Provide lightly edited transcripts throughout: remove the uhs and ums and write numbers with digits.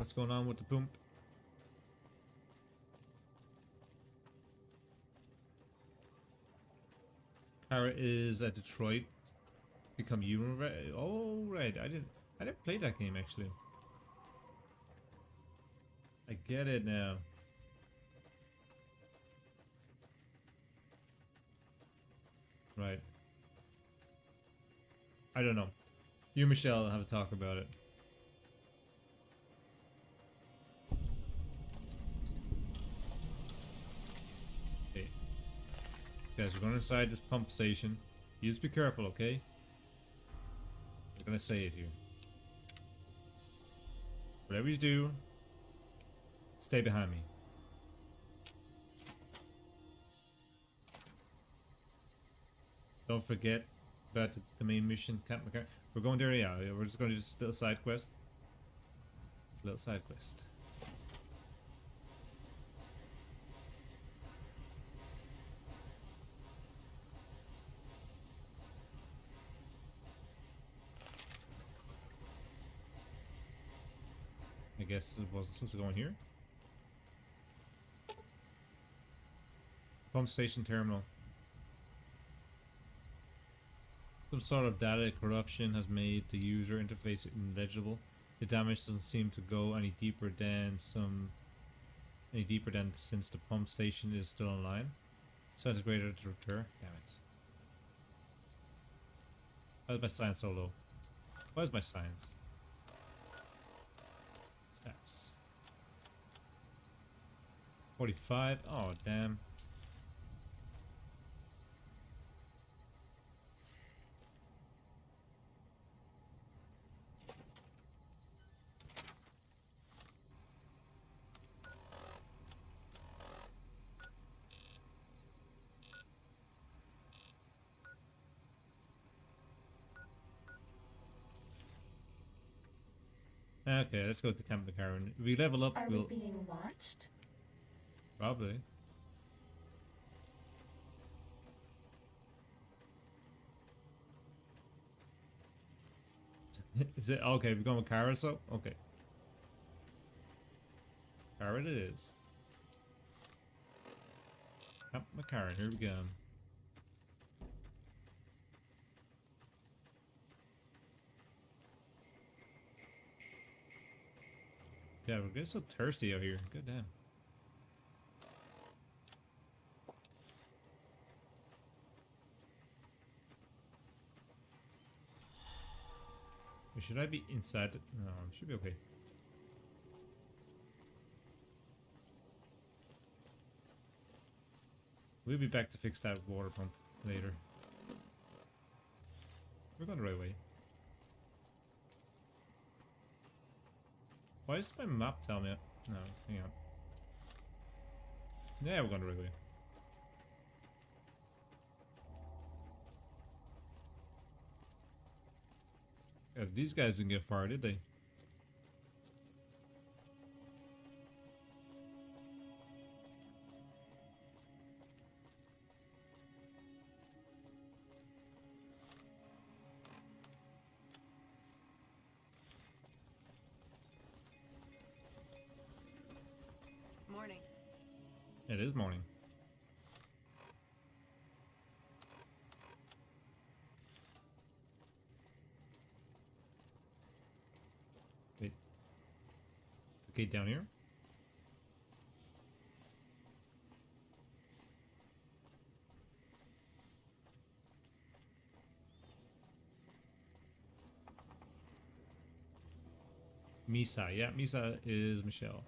What's going on with the pump? Kara is at Detroit. Become human. Oh right, I didn't play that game actually. I get it now. Right. I don't know. You and Michelle have a talk about it. Okay. Guys, we're going inside this pump station. You just be careful, okay? I'm gonna say it here. Whatever you do, stay behind me. Don't forget about the main mission, Camp McCarran. We're going there, yeah. We're just going to do this little side quest. It's a little side quest. I guess it wasn't supposed to go in here. Pump station terminal. Some sort of data corruption has made the user interface illegible. The damage doesn't seem to go any deeper than since the pump station is still online. Sounds greater to repair. Damn it. Why is my science so low? Why is my science? Stats. 45. Oh damn. Okay, let's go to Camp McCarran. If we level up, Are we'll... we being watched? Probably. Is it? Okay, we're going with Kara, so? Okay. Kara it is. Camp McCarran, here we go. Yeah, we're getting so thirsty out here. God damn. Should I be inside? No, I should be okay. We'll be back to fix that water pump later. We're going the right way. Why does my map tell me? No, hang on. Yeah, we're going the right way. Yeah, these guys didn't get far, did they? Morning. It is morning. Wait. Is the gate down here? Misa, yeah, Misa is Michelle.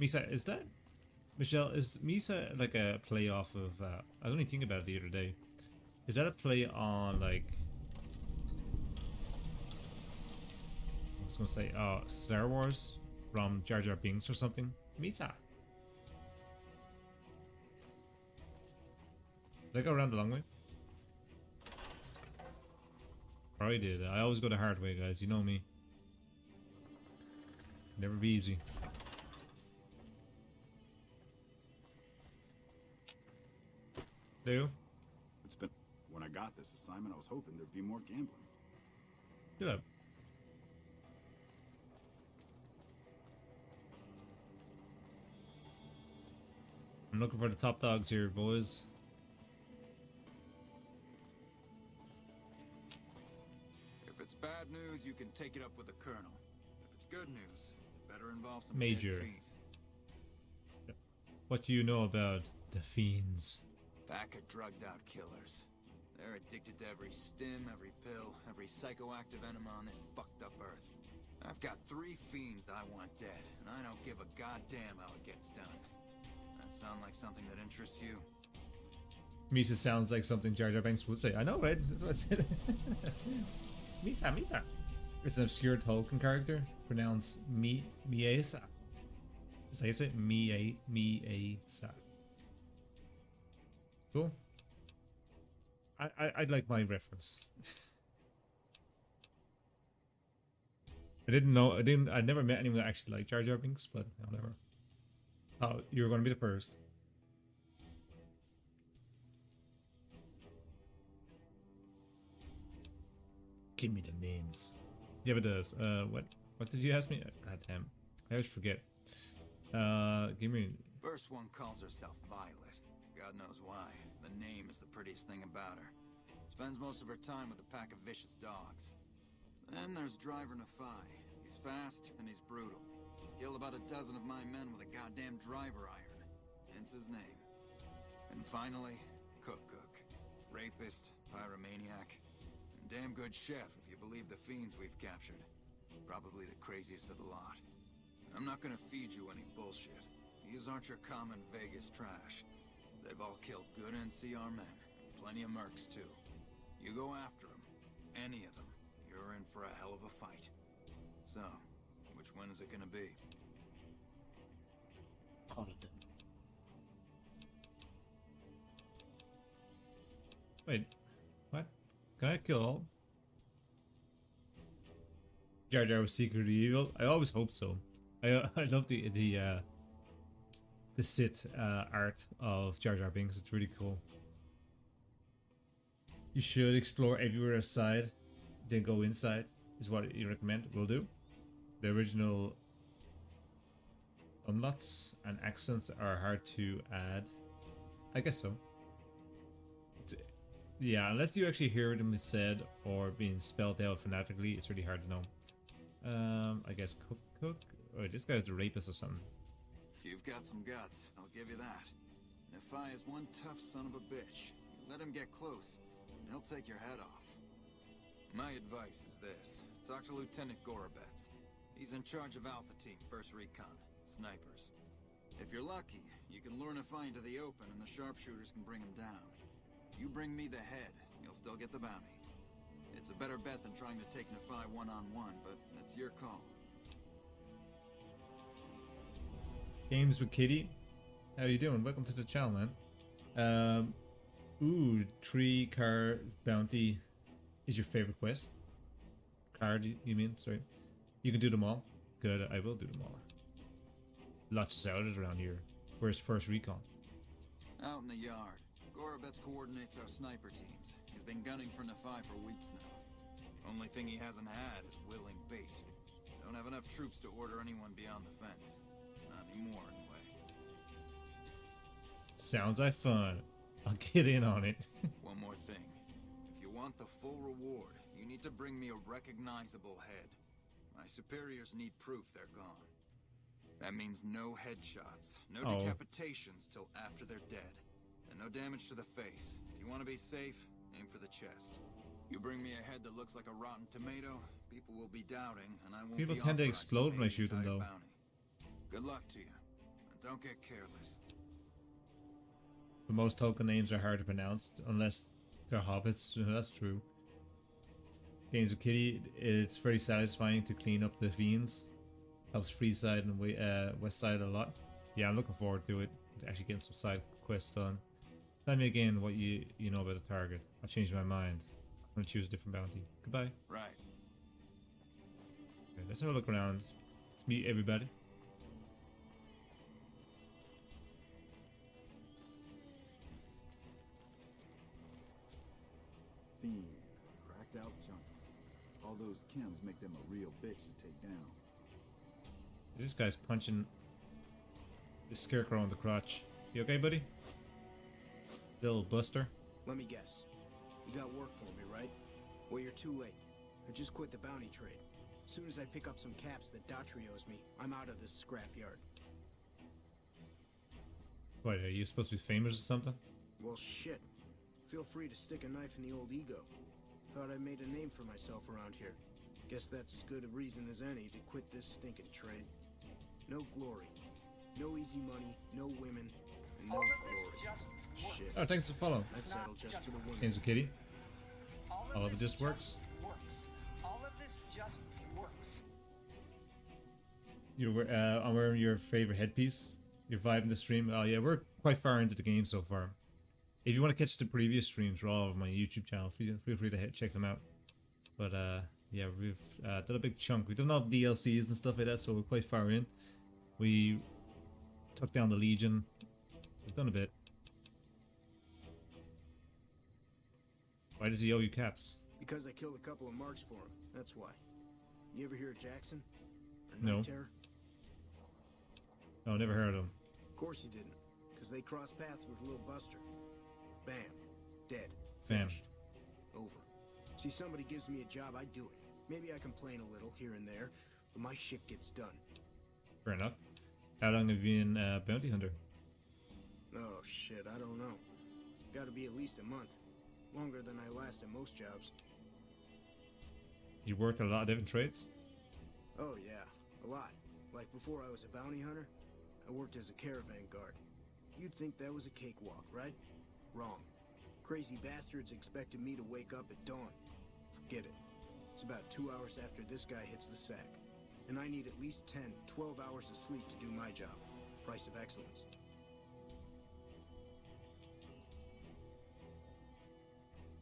Misa, is that... Michelle, is Misa like a play off of... I was only thinking about it the other day. Is that a play on, like... I was gonna say, Star Wars? From Jar Jar Binks or something? Misa! Did I go around the long way? Probably did. I always go the hard way, guys. You know me. Never be easy. Do? It's been... When I got this assignment, I was hoping there'd be more gambling. Do that. looking for the top dogs here, boys. If it's bad news, you can take it up with the Colonel. If it's good news, it better involve some Major. dead fiends. What do you know about the fiends? Pack of drugged-out killers. They're addicted to every stim, every pill, every psychoactive enema on this fucked-up Earth. I've got 3 fiends I want dead, and I don't give a goddamn how it gets done. That sound like something that interests you? Misa sounds like something Jar Jar Binks would say. I know, right? That's what I said. Misa, Misa. It's an obscure Tolkien character. Pronounced Miesa. Is I say it? Miesa. Cool. I'd like my reference. I never met anyone that actually liked Jar Jar Binks, but whatever. Oh, you're going to be the first. Give me the names. Yeah, it does. What did you ask me? God damn. I always forget. Give me... First one calls herself Violet. God knows why. The name is the prettiest thing about her. Spends most of her time with a pack of vicious dogs. Then there's Driver Nefai. He's fast and he's brutal. Killed about a dozen of my men with a goddamn driver iron. Hence his name. And finally, Cook. Rapist, pyromaniac, and damn good chef if you believe the fiends we've captured. Probably the craziest of the lot. I'm not gonna feed you any bullshit. These aren't your common Vegas trash. They've all killed good NCR men. Plenty of mercs, too. You go after them. Any of them. You're in for a hell of a fight. So, which one is it gonna be? All of them. Wait, what? Can I kill all? Jar Jar was secretly evil? I always hope so. I love the Sith art of Jar Jar Binks. It's really cool. You should explore everywhere outside, then go inside, is what you recommend. Will do. The original umlauts and accents are hard to add. I guess so. Yeah, unless you actually hear them said or being spelled out phonetically, it's really hard to know. I guess Cook. Oh, this guy's a rapist or something. You've got some guts, I'll give you that. Nefai is one tough son of a bitch. Let him get close, and he'll take your head off. My advice is this. Talk to Lieutenant Gorobets. He's in charge of Alpha Team, 1st Recon, snipers. If you're lucky, you can lure Nefai into the open and the sharpshooters can bring him down. You bring me the head, you'll still get the bounty. It's a better bet than trying to take Nefai one-on-one, but that's your call. Games with Kitty. How you doing? Welcome to the channel, man. Ooh, 3-car bounty is your favorite quest. Card, you mean? Sorry. You can do them all. Good, I will do them all. Lots of outers around here. Where's 1st Recon? Out in the yard. Gorobets coordinates our sniper teams. He's been gunning for Nefai for weeks now. Only thing he hasn't had is willing bait. Don't have enough troops to order anyone beyond the fence. Not anymore, anyway. Sounds like fun. I'll get in on it. One more thing. If you want the full reward, you need to bring me a recognizable head. My superiors need proof they're gone. That means no headshots, no decapitations till after they're dead, and no damage to the face. If you want to be safe, aim for the chest. You bring me a head that looks like a rotten tomato, people will be doubting, and I won't People be tend to authorized explode when I pay shoot them, the entire though. bounty. Good luck to you, and don't get careless. But most Tolkien names are hard to pronounce unless they're hobbits. That's true. Games with Kitty, it's very satisfying to clean up the fiends. Helps Freeside and Westside a lot. Yeah, I'm looking forward to it. To actually getting some side quests done. Tell me again what you know about the target. I'll change my mind. I'm gonna choose a different bounty. Goodbye. Right. Okay, let's have a look around. Let's meet everybody. Fiends, cracked out junkies. All those chems make them a real bitch to take down. This guy's punching the scarecrow on the crotch. You okay, buddy? Little Buster. Let me guess. You got work for me, right? Well, you're too late. I just quit the bounty trade. As soon as I pick up some caps that Daughtry owes me, I'm out of this scrapyard. What, are you supposed to be famous or something? Well, shit. Feel free to stick a knife in the old ego. Thought I made a name for myself around here. Guess that's as good a reason as any to quit this stinking trade. No glory. No easy money, no women, and no glory. Shit. Oh, thanks for following. I'd settle just for the women. Kenzo Kitty. All of it just works. All of this just works. I'm wearing your favorite headpiece. You're vibing the stream. Oh yeah, we're quite far into the game so far. If you want to catch the previous streams, they're all over my YouTube channel. Feel free to check them out. But yeah, we've done a big chunk. We've done all the DLCs and stuff like that, so we're quite far in. We took down the Legion. We've done a bit. Why does he owe you caps? Because I killed a couple of marks for him. That's why. You ever hear of Jackson? Or No. Night Terror? No, never heard of him. Of course you didn't. Because they crossed paths with Lil Buster. Bam. Dead. Fam. Finished. Over. See, somebody gives me a job, I do it. Maybe I complain a little here and there, but my shit gets done. Fair enough. How long have you been bounty hunter? Oh, shit, I don't know. Gotta be at least a month. Longer than I last at most jobs. You worked a lot of different trades? Oh, yeah. A lot. Like before I was a bounty hunter, I worked as a caravan guard. You'd think that was a cakewalk, right? Wrong. Crazy bastards expected me to wake up at dawn. Forget it. It's about 2 hours after this guy hits the sack. And I need at least 10, 12 hours of sleep to do my job. Price of excellence.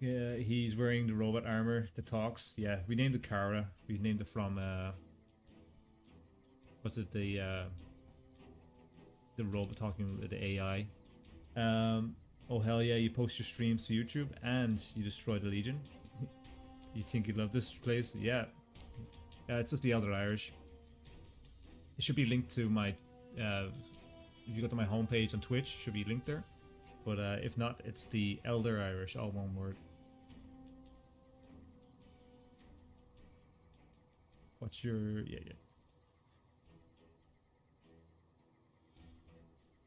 Yeah, he's wearing the robot armor that talks. Yeah, we named it Kara. We named it from what's it, the robot talking with the AI. Oh hell yeah, you post your streams to YouTube and you destroy the Legion. You think you'd love this place? Yeah. It's just the Elder Irish. It should be linked to my if you go to my homepage on Twitch, it should be linked there. But if not, it's the Elder Irish, all one word. What's your... yeah.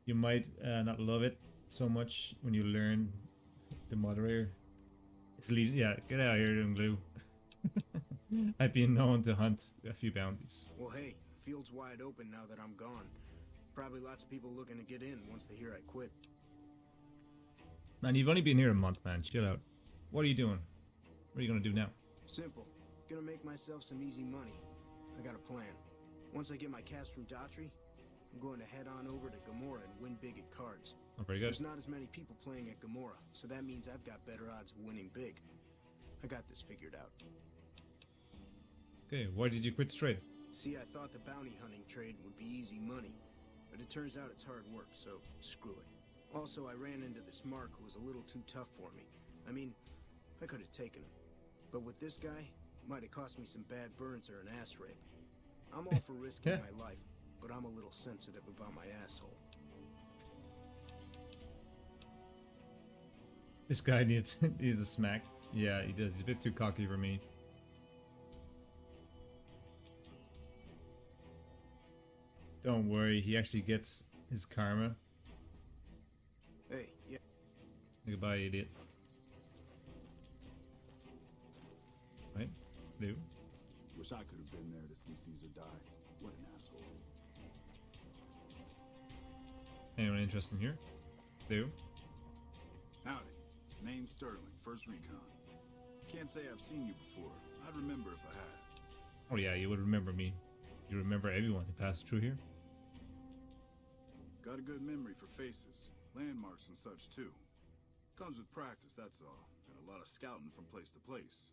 You might not love it so much when you learn the moderator. It's Legion. Yeah, get out of here, doing glue. I've been known to hunt a few bounties. Well, hey, the field's wide open now that I'm gone. Probably lots of people looking to get in once they hear I quit. Man, you've only been here a month, man. Chill out. What are you doing? What are you gonna do now? Simple. Gonna make myself some easy money. I got a plan. Once I get my caps from Daughtry, I'm going to head on over to Gamora and win big at cards. Oh, very good. There's not as many people playing at Gamora, so that means I've got better odds of winning big. I got this figured out. Okay, why did you quit the trade? See, I thought the bounty hunting trade would be easy money, but it turns out it's hard work, so screw it. Also, I ran into this Mark who was a little too tough for me. I mean, I could have taken him. But with this guy, it might have cost me some bad burns or an ass rape. I'm all for risking my life, but I'm a little sensitive about my asshole. This guy needs a smack. Yeah, he does. He's a bit too cocky for me. Don't worry, he actually gets his karma. Hey, yeah. Goodbye, idiot. Right? Blue. Wish I could have been there to see Caesar die. What an asshole. Anyone interested in here? Blue. Howdy. Name's Sterling, First Recon. Can't say I've seen you before. I'd remember if I had. Oh yeah, you would remember me. You remember everyone who passed through here? Got a good memory for faces, landmarks and such too. Comes with practice, that's all. And a lot of scouting from place to place.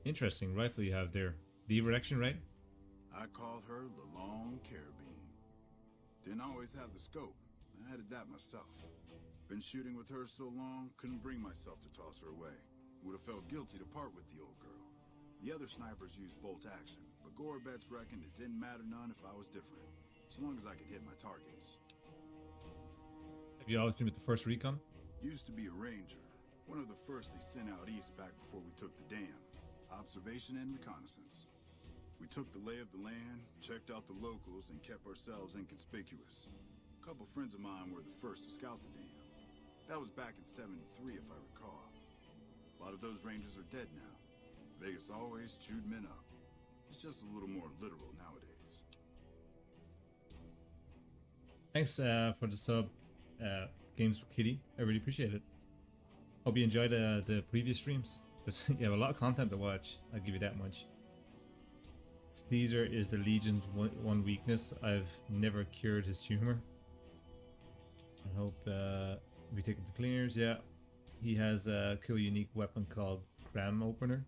Interesting rifle you have there. Lever action, right? I called her the Long Carabine. Didn't always have the scope. I added that myself. Been shooting with her so long, couldn't bring myself to toss her away. Would have felt guilty to part with the old girl. The other snipers used bolt action, but Gorobets reckoned it didn't matter none if I was different. so long as I can hit my targets. Have you always been with the 1st Recon? Used to be a ranger, one of the first they sent out east back before we took the dam. Observation and reconnaissance. We took the lay of the land, checked out the locals, and kept ourselves inconspicuous. A couple friends of mine were the first to scout the dam. That was back in '73, if I recall. A lot of those rangers are dead now. Vegas always chewed men up. It's just a little more literal nowadays. Thanks for the sub, Games with Kitty. I really appreciate it. Hope you enjoyed the previous streams. You have a lot of content to watch, I'll give you that much. Caesar is the Legion's one weakness. I've never cured his humor. I hope we take him to cleaners. Yeah, he has a cool unique weapon called Cram Opener.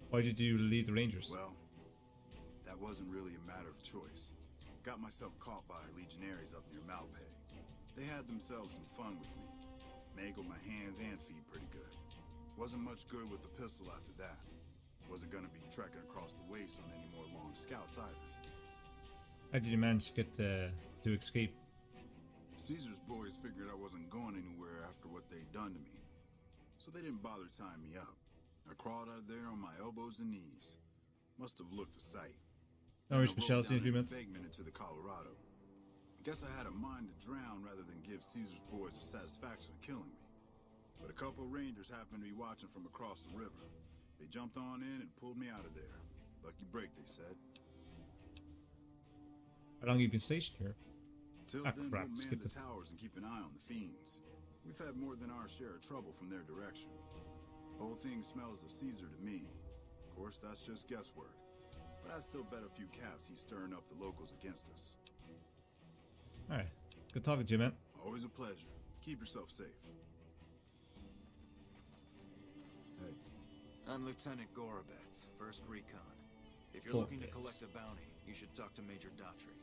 Why did you leave the Rangers? Well, that wasn't really a matter of choice. Got myself caught by legionaries up near Malpay. They had themselves some fun with me. Mangled my hands and feet pretty good. Wasn't much good with the pistol after that. Wasn't gonna be trekking across the waste on any more long scouts either. How did you manage to get to escape? Caesar's boys figured I wasn't going anywhere after what they'd done to me. So they didn't bother tying me up. I crawled out of there on my elbows and knees. Must have looked a sight. No, Then reach I Michelle, rolled see in a down few an minutes. embankment into the Colorado. Guess I had a mind to drown rather than give Caesar's boys the satisfaction of killing me. But a couple of rangers happened to be watching from across the river. They jumped on in and pulled me out of there. Lucky break, they said. How long have you been stationed here? Till Ah, then, crap, we'll man skipped the it. towers and keep an eye on the fiends. We've had more than our share of trouble from their direction. Whole thing smells of Caesar to me. Of course, that's just guesswork. But I'd still bet a few caps he's stirring up the locals against us. Alright, good talking to you, man. Always a pleasure. Keep yourself safe. Hey, I'm Lieutenant Gorobets, 1st Recon. If you're looking to collect a bounty, you should talk to Major Daughtry.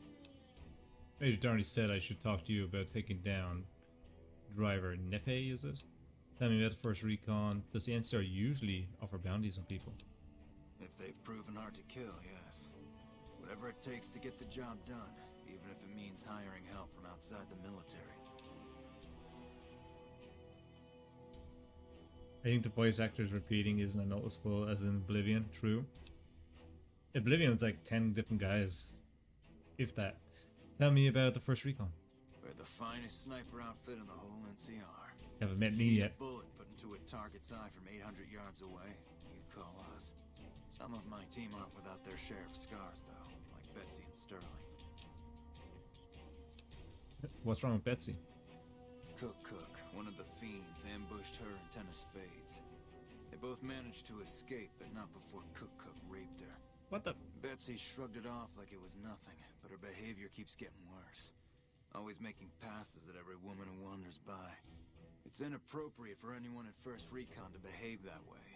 Major Darnley said I should talk to you about taking down driver Nepe, is it? Tell me about the 1st Recon. Does the NCR usually offer bounties on people? If they've proven hard to kill, yes. Whatever it takes to get the job done, even if it means hiring help from outside the military. I think the voice actors repeating isn't noticeable as in Oblivion. True. Oblivion's like 10 different guys. If that. Tell me about the 1st Recon. We're the finest sniper outfit in the whole NCR. Haven't met If me you need yet. a bullet put into a target's eye from 800 yards away, you call us. Some of my team aren't without their share of scars, though, like Betsy and Sterling. What's wrong with Betsy? Cook, one of the fiends, ambushed her and 10 of spades. They both managed to escape, but not before Cook raped her. What the? Betsy shrugged it off like it was nothing, but her behavior keeps getting worse. Always making passes at every woman who wanders by. It's inappropriate for anyone at 1st Recon to behave that way.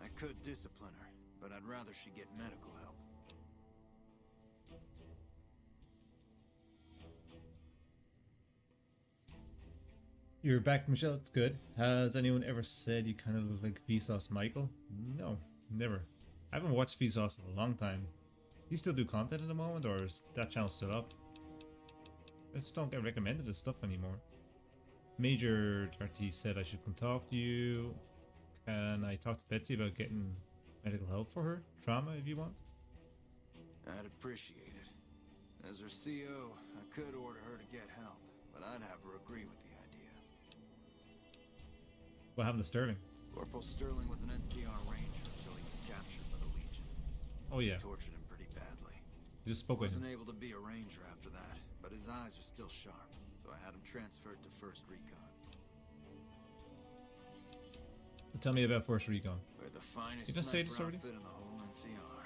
I could discipline her, but I'd rather she get medical help. You're back, Michelle. It's good. Has anyone ever said you kind of look like Vsauce Michael? No, never. I haven't watched Vsauce in a long time. Do you still do content at the moment, or is that channel still up? I just don't get recommended this stuff anymore. Major RT said I should come talk to you. Can I talk to Betsy about getting medical help for her? Trauma, if you want. I'd appreciate it. As her CO, I could order her to get help, but I'd have her agree with the idea. What happened to Sterling? Corporal Sterling was an NCR ranger until he was captured by the Legion. Oh yeah, Tortured him pretty badly. you just spoke with him. Wasn't able to be a ranger after that, but his eyes are still sharp, so I had him transferred to 1st Recon. Tell me about 1st Recon. We're the finest You didn't say this sniper already? outfit in the whole NCR.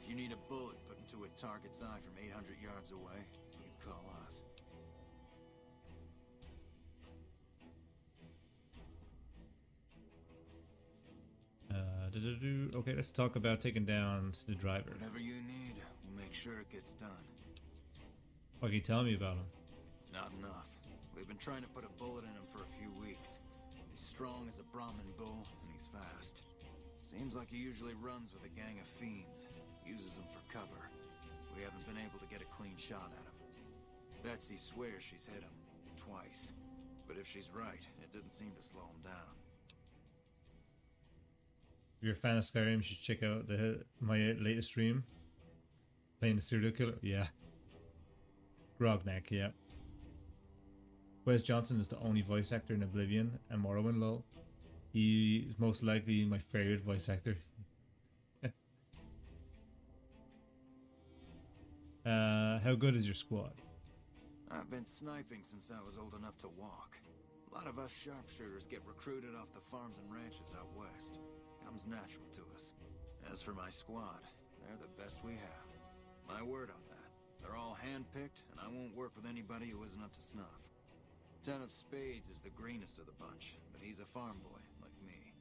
If you need a bullet put into a target's eye from 800 yards away, you call us. Okay, let's talk about taking down the driver. Whatever you need, we'll make sure it gets done. What can you tell me about him? Not enough. We've been trying to put a bullet in him for a few weeks. He's strong as a Brahmin bull, and he's fast. Seems like he usually runs with a gang of fiends. Uses uses them for cover. We haven't been able to get a clean shot at him. Betsy swears she's hit him twice, but if she's right, it didn't seem to slow him down. If you're a fan of Skyrim, you should check out my latest stream. Playing the serial killer. Yeah. Grognak, yeah. Wes Johnson is the only voice actor in Oblivion and Morrowind, lol. He is most likely my favorite voice actor. How good is your squad? I've been sniping since I was old enough to walk. A lot of us sharpshooters get recruited off the farms and ranches out west. Comes natural to us. As for my squad, they're the best we have. My word on that. They're all handpicked, and I won't work with anybody who isn't up to snuff. Ten of Spades is the greenest of the bunch, but he's a farm boy, like me.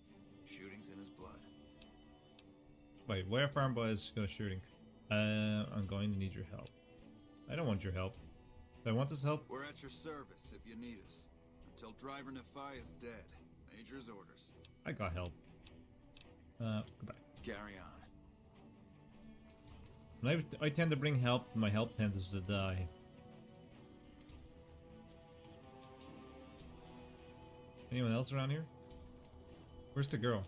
Shooting's in his blood. Wait, where farm boys go shooting? I'm going to need your help. I don't want your help. Do I want this help? We're at your service if you need us. Until Driver Nephi is dead. Major's orders. I got help. Goodbye. Carry on. When I tend to bring help, my help tends to die. Anyone else around here? Where's the girl?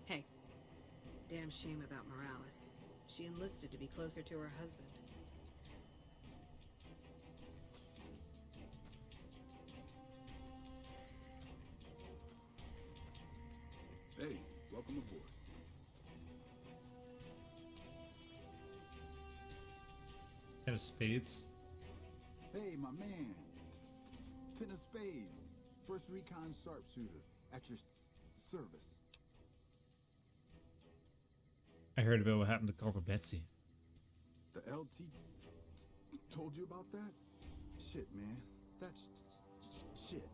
Hey. Damn shame about Morales. She enlisted to be closer to her husband. Hey, welcome aboard. Ten of Spades. Hey, my man. Ten of Spades. First recon sharpshooter. At your service. I heard about what happened to Corporal Betsy. The LT told you about that? Shit, man. That's shit.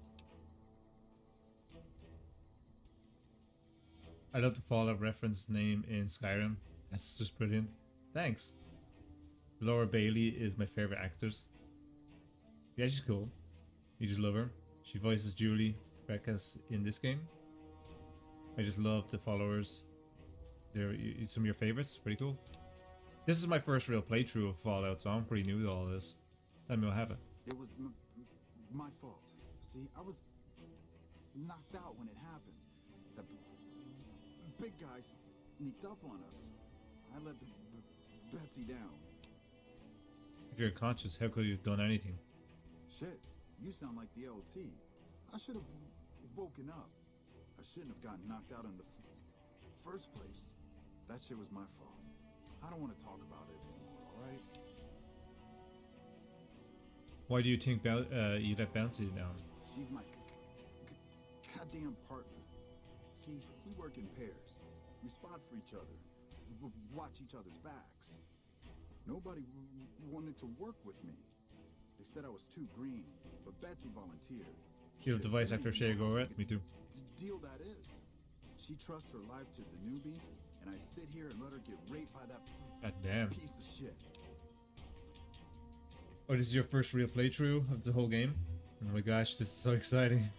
I love the Fallout reference name in Skyrim. That's just brilliant. Thanks. Laura Bailey is my favorite actress. Yeah, she's cool. You just love her. She voices Julie Becca's in this game. I just love the followers. They're some of your favorites. Pretty cool. This is my first real playthrough of Fallout, so I'm pretty new to all this. Tell me what happened. It was my fault. See, I was knocked out when it happened. The big guy sneaked up on us. I let Betsy down. If you're conscious, how could you have done anything? Shit, you sound like the LT. I should have woken up. I shouldn't have gotten knocked out in the first place. That shit was my fault. I don't want to talk about it anymore, alright? Why do you think you let Bouncy down? She's my goddamn partner. See, we work in pairs. We spot for each other. Watch each other's backs. Nobody wanted to work with me. They said I was too green, but Betsy volunteered. You have the voice actor Shea Gorett? Me too. Deal that is. She trusts her life to the newbie, and I sit here and let her get raped by that God damn. piece of shit. Oh, this is your first real playthrough of the whole game? Oh my gosh, this is so exciting.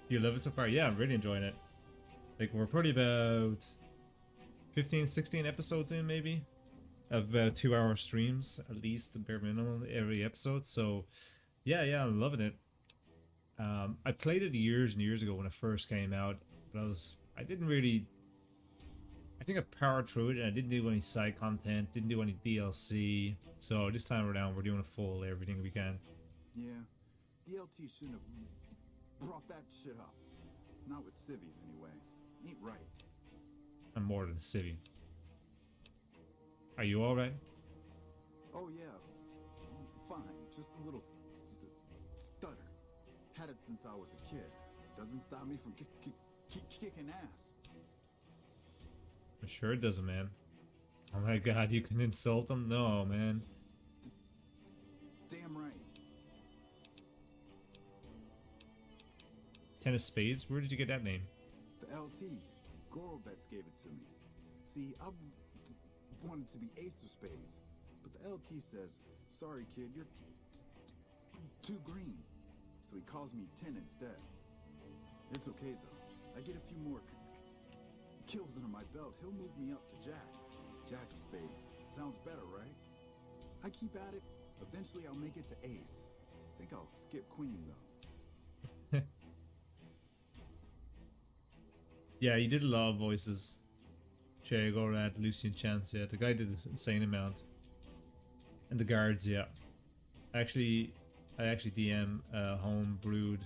Do you love it so far? Yeah, I'm really enjoying it. Like, we're probably about 15, 16 episodes in, maybe? Of about 2-hour streams, at least, the bare minimum, every episode. So, yeah, I'm loving it. I played it years and years ago when it first came out, but I didn't really... I think I powered through it, and I didn't do any side content, didn't do any DLC. So this time around, we're doing a full everything we can. Yeah, the LT shouldn't have brought that shit up. Not with civvies, anyway. Ain't right. I'm more than a civvy. Are you alright? Oh yeah, fine. Just a little stutter. Had it since I was a kid. Doesn't stop me from kicking ass. I'm sure it doesn't, man. Oh my god, you can insult them? No, man. Damn right. Ten of Spades? Where did you get that name? The LT. Gorobets gave it to me. See, I wanted to be Ace of Spades, but the LT says, sorry kid, you're too green. so he calls me Tin instead. It's okay though. I get a few more kills under my belt. He'll move me up to Jack. Jack of Spades. Sounds better, right? I keep at it. Eventually I'll make it to Ace. Think I'll skip Queen though. Yeah, he did a lot of voices. Che Gorad, Lucian Chance, yeah. The guy did an insane amount. And the guards, yeah. I actually DM home brewed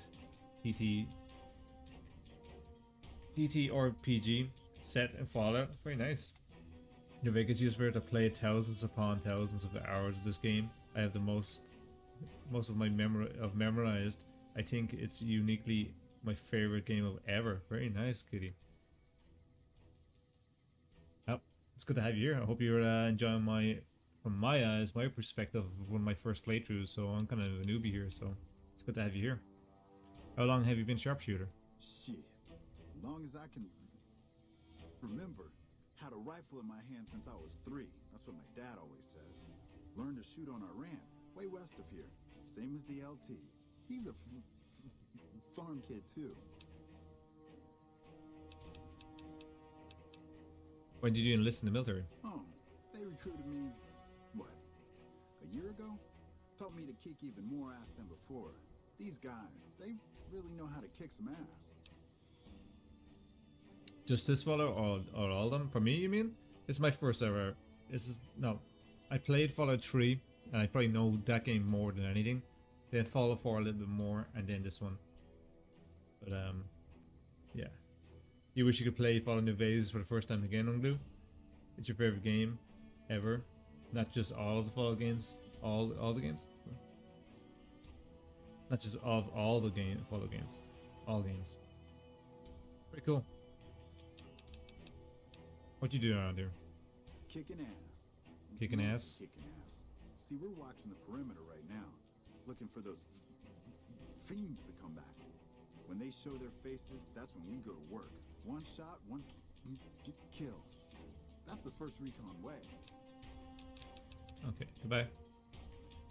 TT or PG set in Fallout. Very nice. New Vegas used for it to play thousands upon thousands of hours of this game. I have the most of my memorized. I think it's uniquely my favorite game of ever. Very nice, Kitty. Yep, it's good to have you here. I hope you're enjoying from my eyes, my perspective of one of my first playthroughs. So I'm kind of a newbie here, so it's good to have you here. How long have you been sharpshooter? Shit. As long as I can remember. Had a rifle in my hand since I was 3. That's what my dad always says. Learned to shoot on Iran, way west of here. Same as the LT. He's a farm kid too. When did you enlist in the military? Oh, they recruited me, what, a year ago? Taught me to kick even more ass than before. These guys, they really know how to kick some ass. Just this Fallout or all of them? For me, you mean? It's my first ever. No. I played Fallout 3, and I probably know that game more than anything. Then Fallout 4 a little bit more, and then this one. But, yeah. You wish you could play Fallout New Vegas for the first time again, Unglu? It's your favorite game ever? Not just all of the Fallout games? All the games? Not just of all the Fallout games. All games. Pretty cool. What you doing around here? Kicking ass. Kicking ass? Kicking ass. See, we're watching the perimeter right now, looking for those fiends to come back. When they show their faces, that's when we go to work. One shot, one kill. That's the first recon way. Okay, goodbye.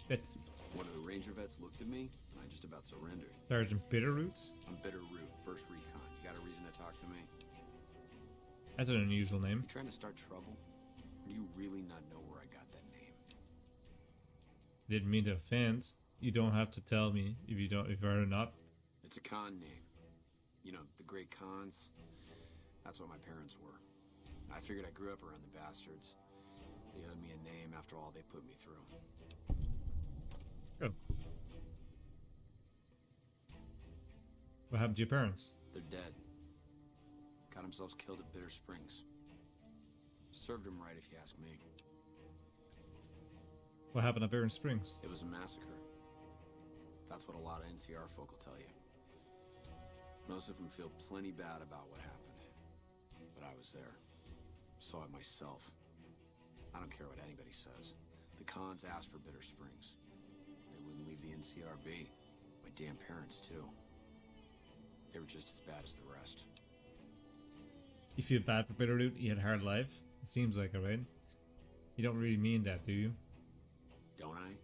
Betsy. One of the Ranger vets looked at me, and I just about surrendered. Sergeant Bitterroot? I'm Bitterroot, first recon. You got a reason to talk to me? That's an unusual name. You trying to start trouble? Or do you really not know where I got that name? Didn't mean to offend. You don't have to tell me if you're or not. It's a Khan name. You know, the great Khans. That's what my parents were. I figured I grew up around the bastards. They owed me a name after all they put me through. Good. What happened to your parents? They're dead. Got themselves killed at Bitter Springs. Served them right if you ask me. What happened at Barren Springs? It was a massacre. That's what a lot of NCR folk will tell you. Most of them feel plenty bad about what happened. But I was there. Saw it myself. I don't care what anybody says. The Khans asked for Bitter Springs. They wouldn't leave the NCR be. My damn parents, too. They were just as bad as the rest. You feel bad for Bitterroot? He had a hard life? It seems like it, right? You don't really mean that, do you? Don't I?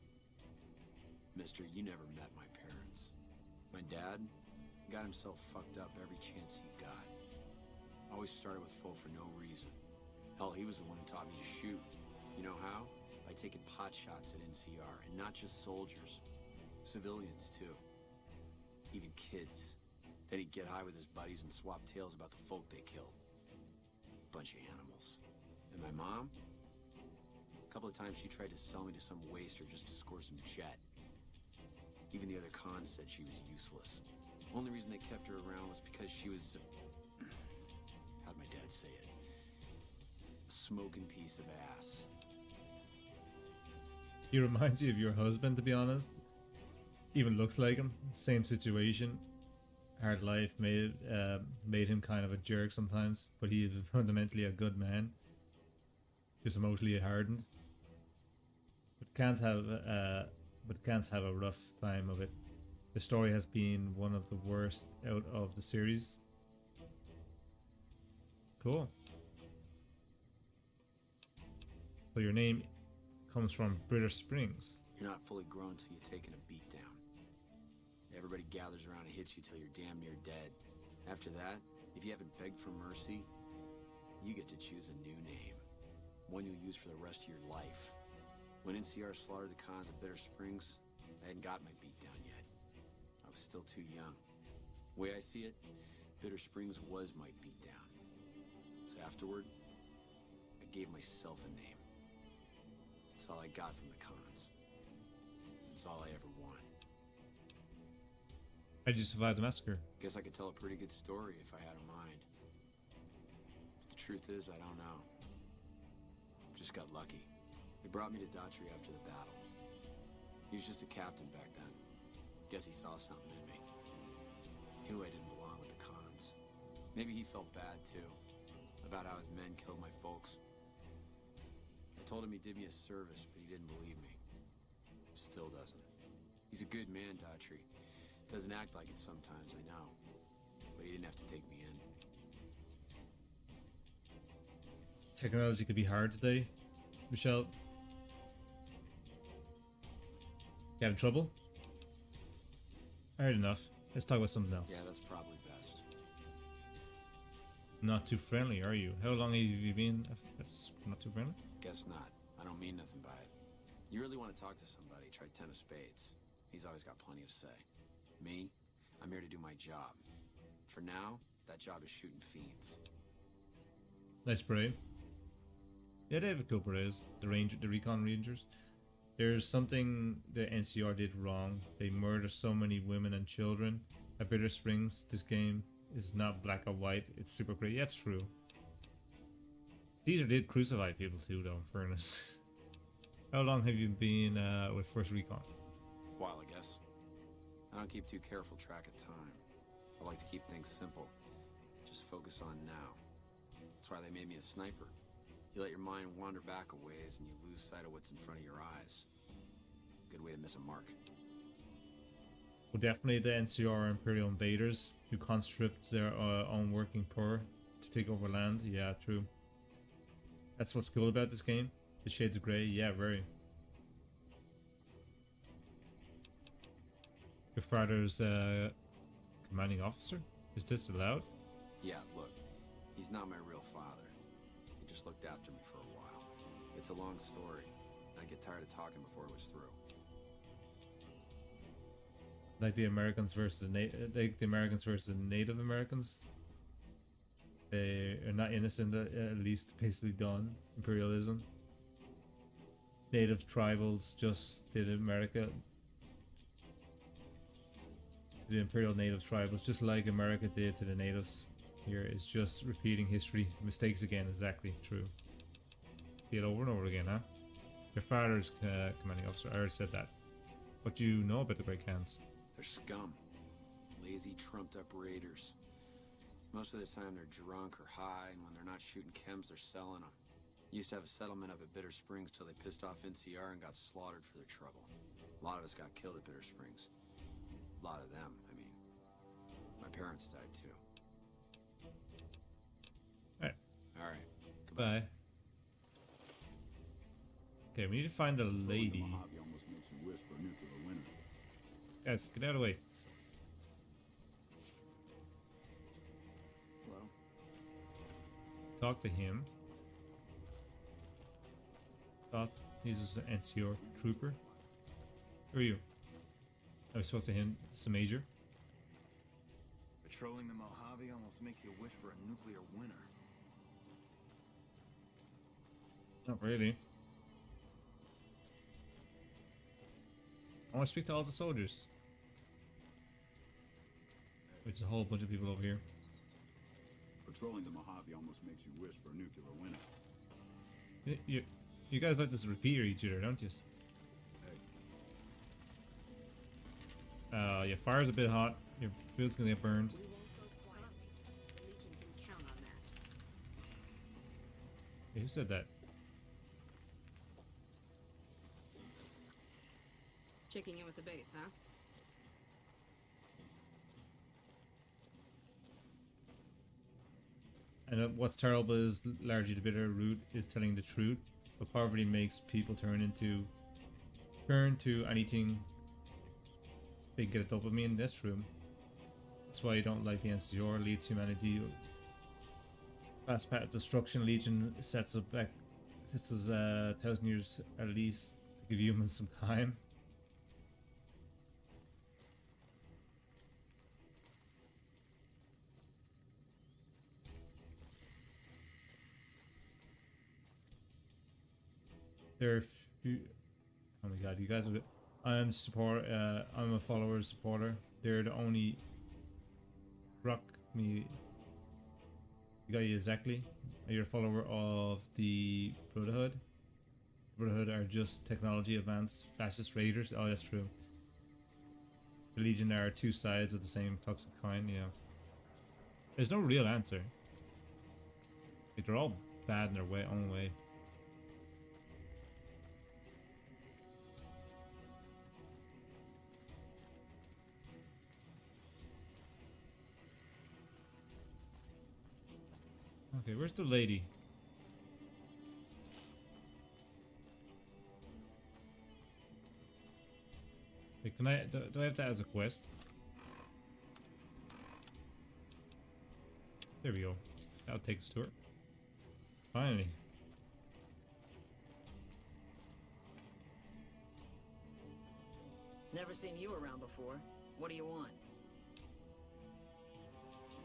Mister, you never met my parents. My dad got himself fucked up every chance he got. Always started with foe for no reason. Hell, he was the one who taught me to shoot. You know how? By taking pot shots at NCR, and not just soldiers. Civilians, too. Even kids. Then he'd get high with his buddies and swap tales about the folk they killed. Bunch of animals. And my mom? A couple of times she tried to sell me to some waster just to score some jet. Even the other Khans said she was useless. Only reason they kept her around was because she was... how'd my dad say it? A smoking piece of ass. He reminds you of your husband, to be honest. Even looks like him. Same situation. Hard life made him kind of a jerk sometimes, but he is fundamentally a good man. Just emotionally hardened. But can't have a rough time of it. The story has been one of the worst out of the series. Cool. So your name comes from Bitter Springs. You're not fully grown till you're taking a beat down. Everybody gathers around and hits you till you're damn near dead. After that, if you haven't begged for mercy, you get to choose a new name. One you'll use for the rest of your life. When NCR slaughtered the cons at Bitter Springs, I hadn't got my beat down yet. I was still too young. The way I see it, Bitter Springs was my beat down. So afterward, I gave myself a name. That's all I got from the cons. That's all I ever wanted. How'd you survive the massacre? Guess I could tell a pretty good story if I had a mind. But the truth is, I don't know. Just got lucky. They brought me to Daughtry after the battle. He was just a captain back then. Guess he saw something in me. He knew I didn't belong with the cons. Maybe he felt bad too, about how his men killed my folks. I told him he did me a service, but he didn't believe me. Still doesn't. He's a good man, Daughtry. Doesn't act like it sometimes, I know. But he didn't have to take me in. Technology could be hard today. Michelle. You having trouble? I heard enough. Let's talk about something else. Yeah, that's probably best. Not too friendly, are you? How long have you been? That's not too friendly? Guess not. I don't mean nothing by it. You really want to talk to somebody, try 10 of spades. He's always got plenty to say. Me, I'm here to do my job. For now, that job is shooting fiends. Nice parade. Yeah, they have a cool parades. The recon rangers. There's something the NCR did wrong. They murder so many women and children. At Bitter Springs, this game is not black or white. It's super crazy. Yeah, it's true. Caesar did crucify people too, though, in fairness. How long have you been with First Recon? While, I guess. I don't keep too careful track of time. I like to keep things simple. Just focus on now. That's why they made me a sniper. You let your mind wander back a ways and you lose sight of what's in front of your eyes. Good way to miss a mark. Well, definitely the NCR are Imperial invaders who conscript their own working poor to take over land. Yeah, true. That's what's cool about this game. The shades of grey. Yeah, very. Your father's commanding officer? Is this allowed? Yeah, look. He's not my real father. He just looked after me for a while. It's a long story. I'd get tired of talking before it was through. Like the Americans versus the Americans versus the Native Americans. They are not innocent, at least basically done. Imperialism. Native tribals just did America. To the Imperial Native tribals, just like America did to the natives. Here is just repeating history. Mistakes again, exactly, true. See it over and over again, huh? Your father's commanding officer, I already said that. What do you know about the Grey Cans? They're scum. Lazy, trumped-up raiders. Most of the time they're drunk or high, and when they're not shooting chems, they're selling them. Used to have a settlement up at Bitter Springs till they pissed off NCR and got slaughtered for their trouble. A lot of us got killed at Bitter Springs. A lot of them, I mean. My parents died too. Alright. Alright. Goodbye. Okay, we need to find the lady. Mojave almost makes you wish for a nuclear winter. Guys, get out of the way. Hello? Talk to him. Thought he's an NCR trooper. Who are you? I spoke to him. It's a major. Patrolling the Mojave almost makes you wish for a nuclear winter. Not really. I want to speak to all the soldiers. It's a whole bunch of people over here. Patrolling the Mojave almost makes you wish for a nuclear winter. You guys like this repeat each other, don't you? Hey, Your fire's a bit hot. Your food's gonna get burned. We won't go quietly. The Legion can count on that. Hey, who said that? Checking in with the base, huh? And what's terrible is largely the bitter root is telling the truth, but poverty makes people turn to anything Big get a dopamine. That's true. That's why you don't like the NCR. Leads humanity. Fast path destruction. Legion sets us back. Sets us 1,000 years at least to give humans some time. There are few. Oh my god, you guys are. I'm support. I'm a follower supporter. They're the only. Rock me. You got you exactly. You're a follower of the Brotherhood. Brotherhood are just technology advanced fascist raiders. Oh, that's true. The Legion are two sides of the same toxic coin. Yeah. There's no real answer. Like, they're all bad in their own way. Okay, where's the lady? Wait, can I do I have that as a quest? There we go. That'll take us to her. Finally. Never seen you around before. What do you want?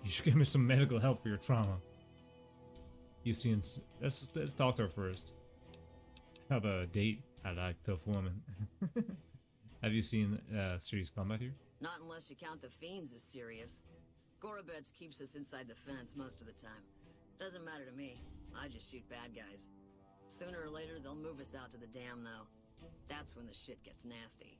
You should give me some medical help for your trauma. You've seen. Let's talk to her first. How about a date? I like tough woman. Have you seen serious combat here? Not unless you count the fiends as serious. Gorobets keeps us inside the fence most of the time. Doesn't matter to me. I just shoot bad guys. Sooner or later, they'll move us out to the dam, though. That's when the shit gets nasty.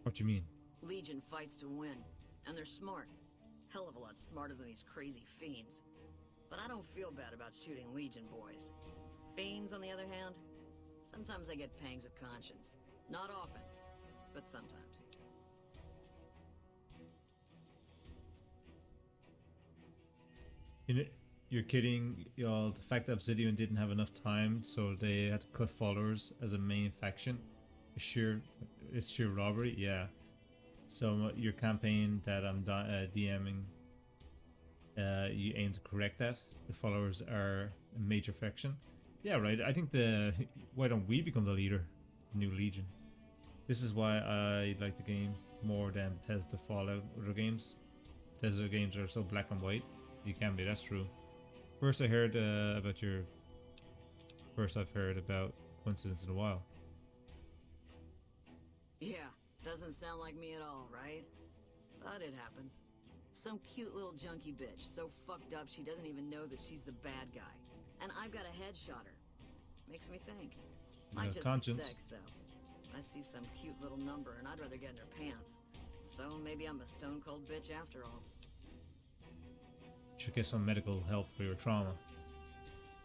What you mean? Legion fights to win. And they're smart. Hell of a lot smarter than these crazy fiends. But I don't feel bad about shooting Legion boys. Fiends, on the other hand, sometimes I get pangs of conscience. Not often, but sometimes. You're kidding, y'all. The fact that Obsidian didn't have enough time, so they had to cut followers as a main faction. It's sheer robbery, yeah. So your campaign that I'm DMing, you aim to correct that. The followers are a major faction. Yeah, right. I think why don't we become the leader, New Legion? This is why I like the game more than Bethesda Fallout other games. Bethesda games are so black and white. You can be. That's true. First, I heard about your. First, I've heard about Coincidence in a While. Yeah, doesn't sound like me at all, right? But it happens. Some cute little junkie bitch, so fucked up she doesn't even know that she's the bad guy. And I've got a headshot her. Makes me think. Might just conscience. be sex, though. I see some cute little number and I'd rather get in her pants. So maybe I'm a stone cold bitch after all. You should get some medical help for your trauma.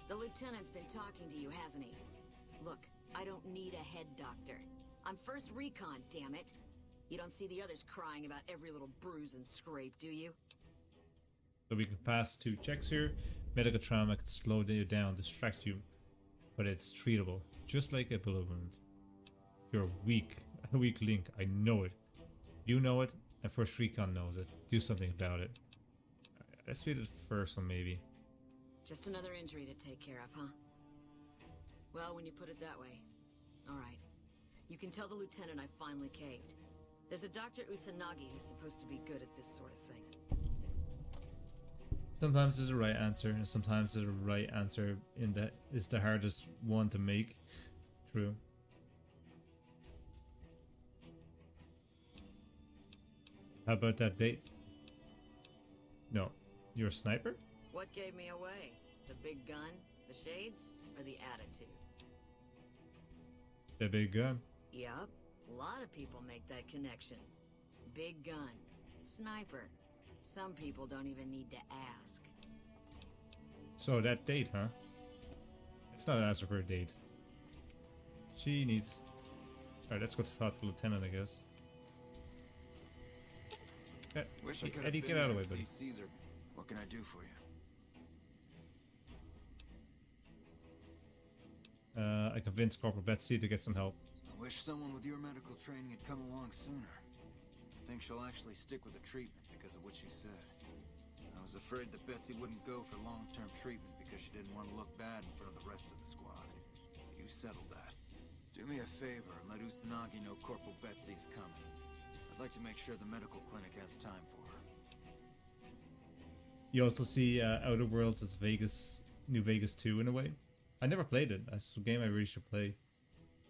The lieutenant's been talking to you, hasn't he? Look, I don't need a head doctor. I'm first recon, damn it. You don't see the others crying about every little bruise and scrape, do you? So we can pass 2 checks here. Medical trauma can slow you down, distract you, but it's treatable, just like a bullet wound. You're a weak link. I know it. You know it, and First Recon knows it. Do something about it. Let's read the first one, maybe. Just another injury to take care of, huh? Well, when you put it that way. Alright. You can tell the lieutenant I finally caved. There's a Dr. Usanagi who's supposed to be good at this sort of thing. Sometimes there's a right answer, and sometimes there's a right answer in that is the hardest one to make. True. How about that date? No. You're a sniper? What gave me away? The big gun, the shades, or the attitude? The big gun. Yup. A lot of people make that connection. Big gun. Sniper. Some people don't even need to ask. So that date, huh? It's not an answer for a date. She needs... Alright, let's go talk to the lieutenant, I guess. Wish I could Eddie, have get been out of the there way, to buddy. see Caesar. What can I do for you? I convinced Corporal Betsy to get some help. I wish someone with your medical training had come along sooner. I think she'll actually stick with the treatment because of what you said. I was afraid that Betsy wouldn't go for long-term treatment because she didn't want to look bad in front of the rest of the squad. You settled that. Do me a favor and let Usanagi know Corporal Betsy is coming. I'd like to make sure the medical clinic has time for her. You also see Outer Worlds as New Vegas 2 in a way. I never played it. That's a game I really should play.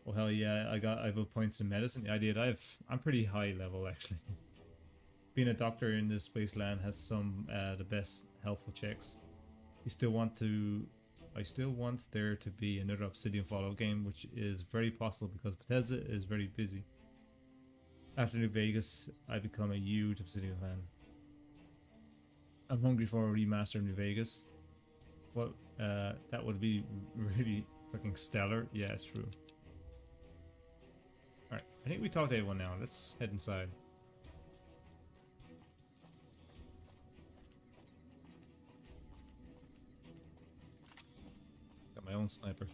Oh hell yeah, I have points in medicine. Yeah, I did. I'm pretty high level actually. Being a doctor in this wasteland has some the best helpful checks. I still want there to be another Obsidian Fallout game, which is very possible because Bethesda is very busy. After New Vegas, I become a huge Obsidian fan. I'm hungry for a remaster of New Vegas. What that would be really fucking stellar. Yeah, it's true. Alright, I think we talked to everyone now. Let's head inside. Got my own sniper.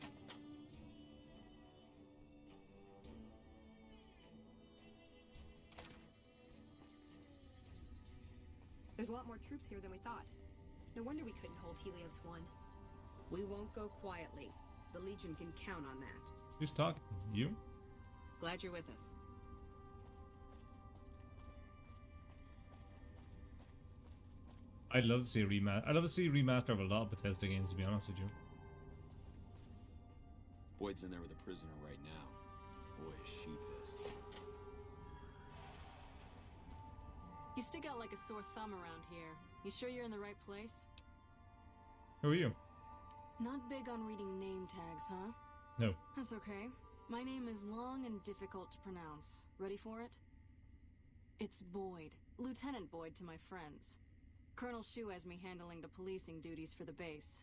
There's a lot more troops here than we thought. No wonder we couldn't hold Helios 1. We won't go quietly. The Legion can count on that. Who's talking? You? Glad you're with us. I'd love to see a remaster. I'd love to see a remaster of a lot of Bethesda games, to be honest with you. Boyd's in there with a prisoner right now. Boy, is she pissed. You stick out like a sore thumb around here. You sure you're in the right place? Who are you? Not big on reading name tags, huh? No. That's okay. My name is long and difficult to pronounce. Ready for it? It's Boyd. Lieutenant Boyd to my friends. Colonel Shu has me handling the policing duties for the base.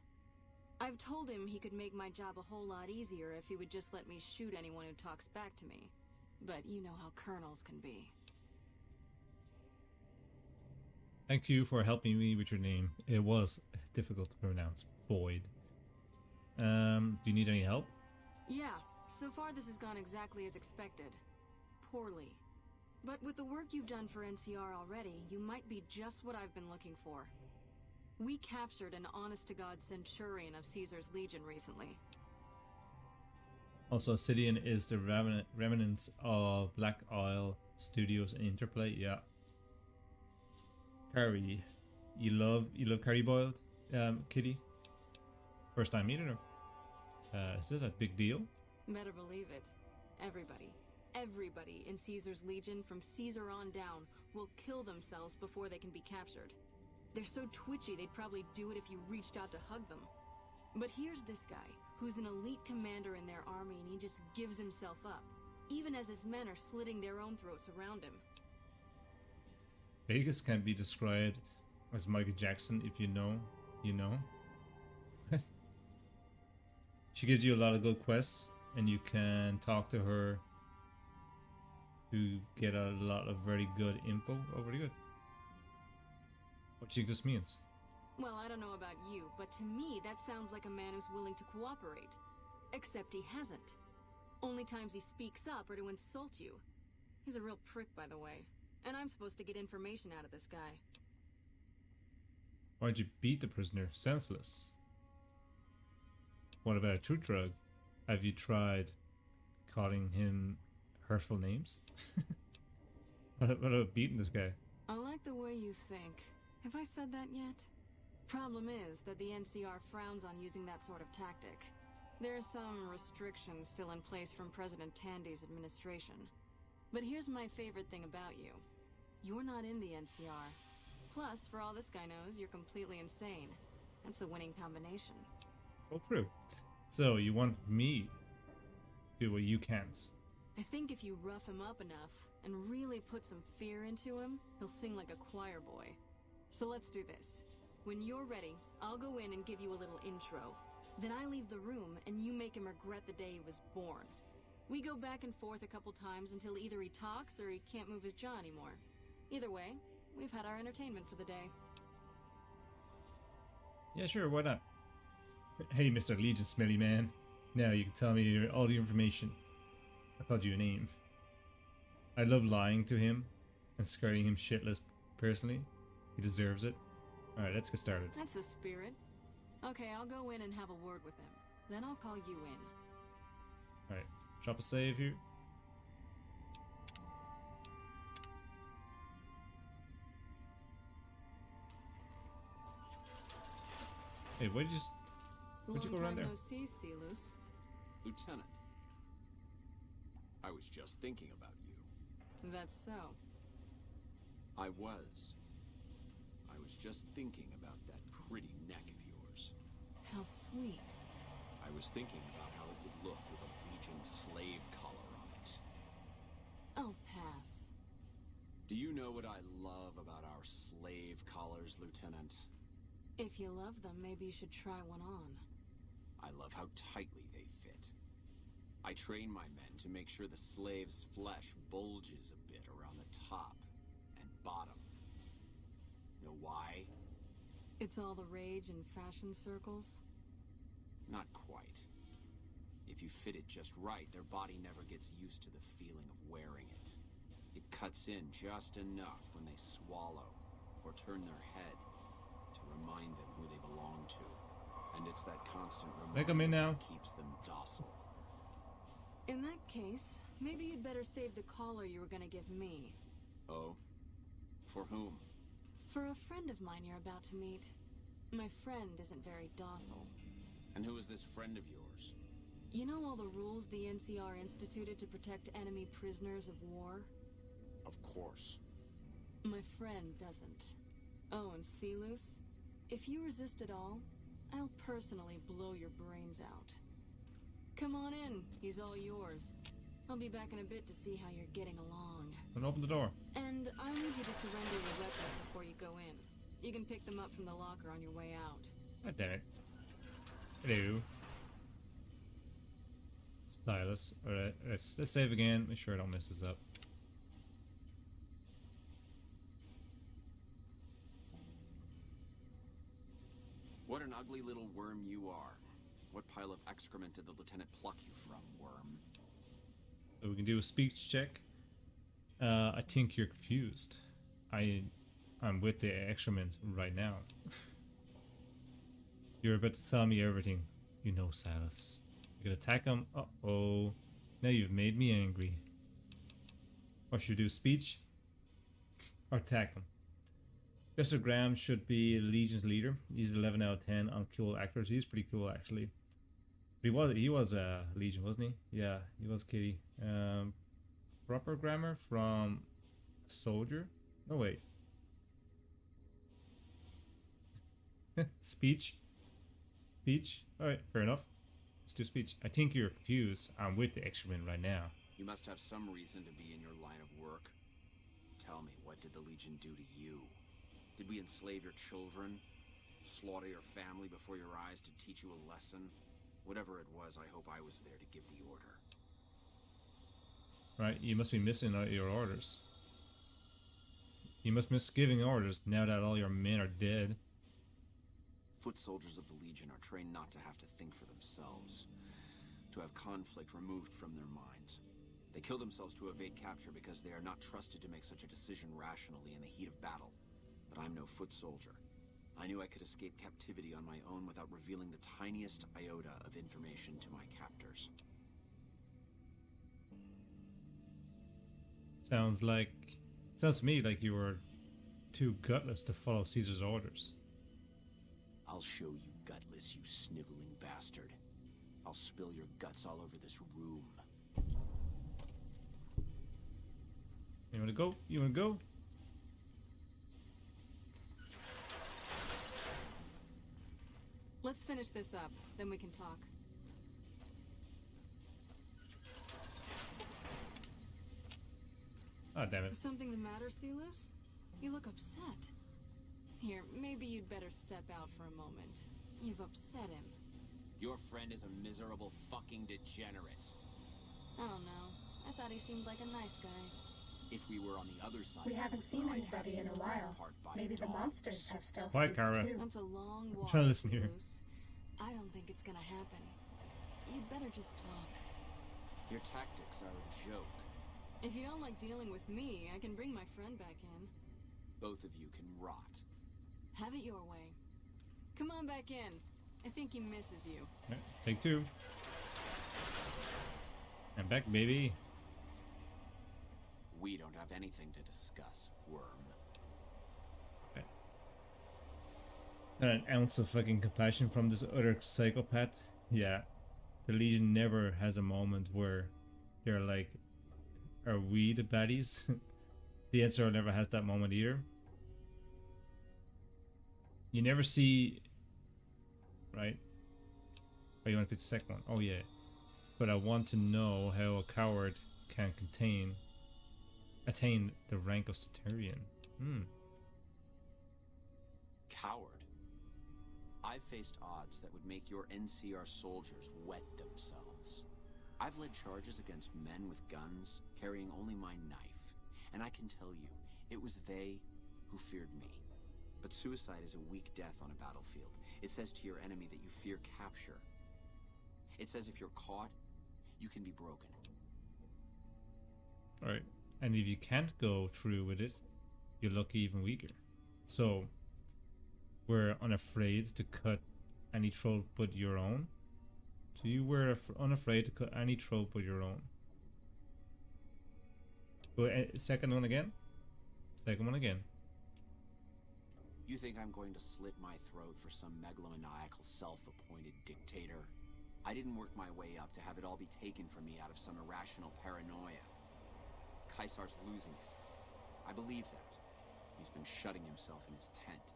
I've told him he could make my job a whole lot easier if he would just let me shoot anyone who talks back to me. But you know how colonels can be. Thank you for helping me with your name. It was difficult to pronounce. Boyd. Do you need any help? Yeah, so far this has gone exactly as expected. Poorly. But with the work you've done for NCR already, you might be just what I've been looking for. We captured an honest-to-God Centurion of Caesar's Legion recently. Also, Obsidian is the remnants of Black Isle Studios and Interplay. Yeah. Carrie, you love Carrie Boyle, Kitty. First time meeting her. Is this a big deal? Better believe it. Everybody in Caesar's Legion from Caesar on down will kill themselves before they can be captured. They're so twitchy they'd probably do it if you reached out to hug them. But here's this guy, who's an elite commander in their army, and he just gives himself up, even as his men are slitting their own throats around him. Vegas can be described as Michael Jackson. If you know, you know. She gives you a lot of good quests, and you can talk to her to get a lot of very good info. Oh, very good. What she just means. Well, I don't know about you, but to me that sounds like a man who's willing to cooperate. Except he hasn't. Only times he speaks up are to insult you. He's a real prick, by the way. And I'm supposed to get information out of this guy. Why'd you beat the prisoner senseless? What about a truth drug? Have you tried calling him hurtful names? What about beating this guy? I like the way you think. Have I said that yet? Problem is that the NCR frowns on using that sort of tactic. There's some restrictions still in place from President Tandy's administration. But here's my favorite thing about you. You're not in the NCR. Plus, for all this guy knows, you're completely insane. That's a winning combination. Oh, true. So, you want me to do what you can't? I think if you rough him up enough, and really put some fear into him, he'll sing like a choir boy. So let's do this. When you're ready, I'll go in and give you a little intro. Then I leave the room, and you make him regret the day he was born. We go back and forth a couple times until either he talks or he can't move his jaw anymore. Either way, we've had our entertainment for the day. Yeah, sure, why not? Hey, Mr. Legion Smelly Man. Now you can tell me all the information. I called you a name. I love lying to him and scaring him shitless personally. He deserves it. Alright, let's get started. That's the spirit. Okay, I'll go in and have a word with him. Then I'll call you in. Alright, drop a save here. Hey, why'd you go around there? Long time no see, Silus. Lieutenant, I was just thinking about you. That's so. I was just thinking about that pretty neck of yours. How sweet. I was thinking about how it would look with a Legion slave collar on it. I'll pass. Do you know what I love about our slave collars, Lieutenant? If you love them, maybe you should try one on. I love how tightly they fit. I train my men to make sure the slave's flesh bulges a bit around the top and bottom. Know why? It's all the rage in fashion circles? Not quite. If you fit it just right, their body never gets used to the feeling of wearing it. It cuts in just enough when they swallow or turn their head to remind them who they belong to. And it's that constant Make 'em reminder in now. that keeps them docile. In that case, maybe you'd better save the collar you were gonna give me. Oh? For whom? For a friend of mine you're about to meet. My friend isn't very docile. And who is this friend of yours? You know all the rules the NCR instituted to protect enemy prisoners of war? Of course. My friend doesn't. Oh, and Silus? If you resist at all, I'll personally blow your brains out. Come on in, he's all yours. I'll be back in a bit to see how you're getting along. And open the door. And I need you to surrender your weapons before you go in. You can pick them up from the locker on your way out. God damn it. Hello. Stylus. Alright, let's save again. Make sure I don't mess this up. What an ugly little worm you are. What pile of excrement did the lieutenant pluck you from, worm? So we can do a speech check. I think you're confused. I'm with the excrement right now. You're about to tell me everything. You know, Silas. You could attack him. Uh-oh. Now you've made me angry. Or should we do speech? Or attack him? Jester Graham should be Legion's leader. He's 11 out of 10 on cool actors. He's pretty cool, actually. But he was a Legion, wasn't he? Yeah, he was Kitty. Proper grammar from Soldier? No, wait. Speech? Speech? Alright, fair enough. Let's do speech. I think you're confused. I'm with the excrement right now. You must have some reason to be in your line of work. Tell me, what did the Legion do to you? Did we enslave your children? Slaughter your family before your eyes to teach you a lesson? Whatever it was, I hope I was there to give the order. Right, you must be missing your orders. You must miss giving orders now that all your men are dead. Foot soldiers of the Legion are trained not to have to think for themselves, to have conflict removed from their minds. They kill themselves to evade capture because they are not trusted to make such a decision rationally in the heat of battle. But I'm no foot soldier. I knew I could escape captivity on my own without revealing the tiniest iota of information to my captors. Sounds to me like you were too gutless to follow Caesar's orders. I'll show you gutless, you sniveling bastard. I'll spill your guts all over this room. You wanna go? You wanna go? Let's finish this up, then we can talk. Ah, damn it. Is something the matter, Silus? You look upset. Here, maybe you'd better step out for a moment. You've upset him. Your friend is a miserable fucking degenerate. I don't know. I thought he seemed like a nice guy. If we were on the other side, We haven't seen I'd have anybody in him a torn while. apart by Maybe the dogs. monsters have stealth Quiet, suits Kara. too. That's a long walk. trying to listen here. Silus. I don't think it's gonna happen. You'd better just talk. Your tactics are a joke. If you don't like dealing with me, I can bring my friend back in. Both of you can rot. Have it your way. Come on back in. I think he misses you. Alright, take two. I'm back, baby. We don't have anything to discuss, worm. Not an ounce of fucking compassion from this other psychopath. Yeah, the Legion never has a moment where they're like, are we the baddies? The NCR never has that moment either. You never see, right? Oh, you want to pick the second one? Oh yeah. But I want to know how a coward can attain the rank of Cetarian. Coward? I've faced odds that would make your NCR soldiers wet themselves. I've led charges against men with guns, carrying only my knife. And I can tell you, it was they who feared me. But suicide is a weak death on a battlefield. It says to your enemy that you fear capture. It says if you're caught, you can be broken. Alright, and if you can't go through with it, you look even weaker. So, we're unafraid to cut any throat but your own. So you were unafraid to cut any throat but your own. Go, second one again. Second one again. You think I'm going to slit my throat for some megalomaniacal self-appointed dictator? I didn't work my way up to have it all be taken from me out of some irrational paranoia. Caesar's losing it. I believe that. He's been shutting himself in his tent.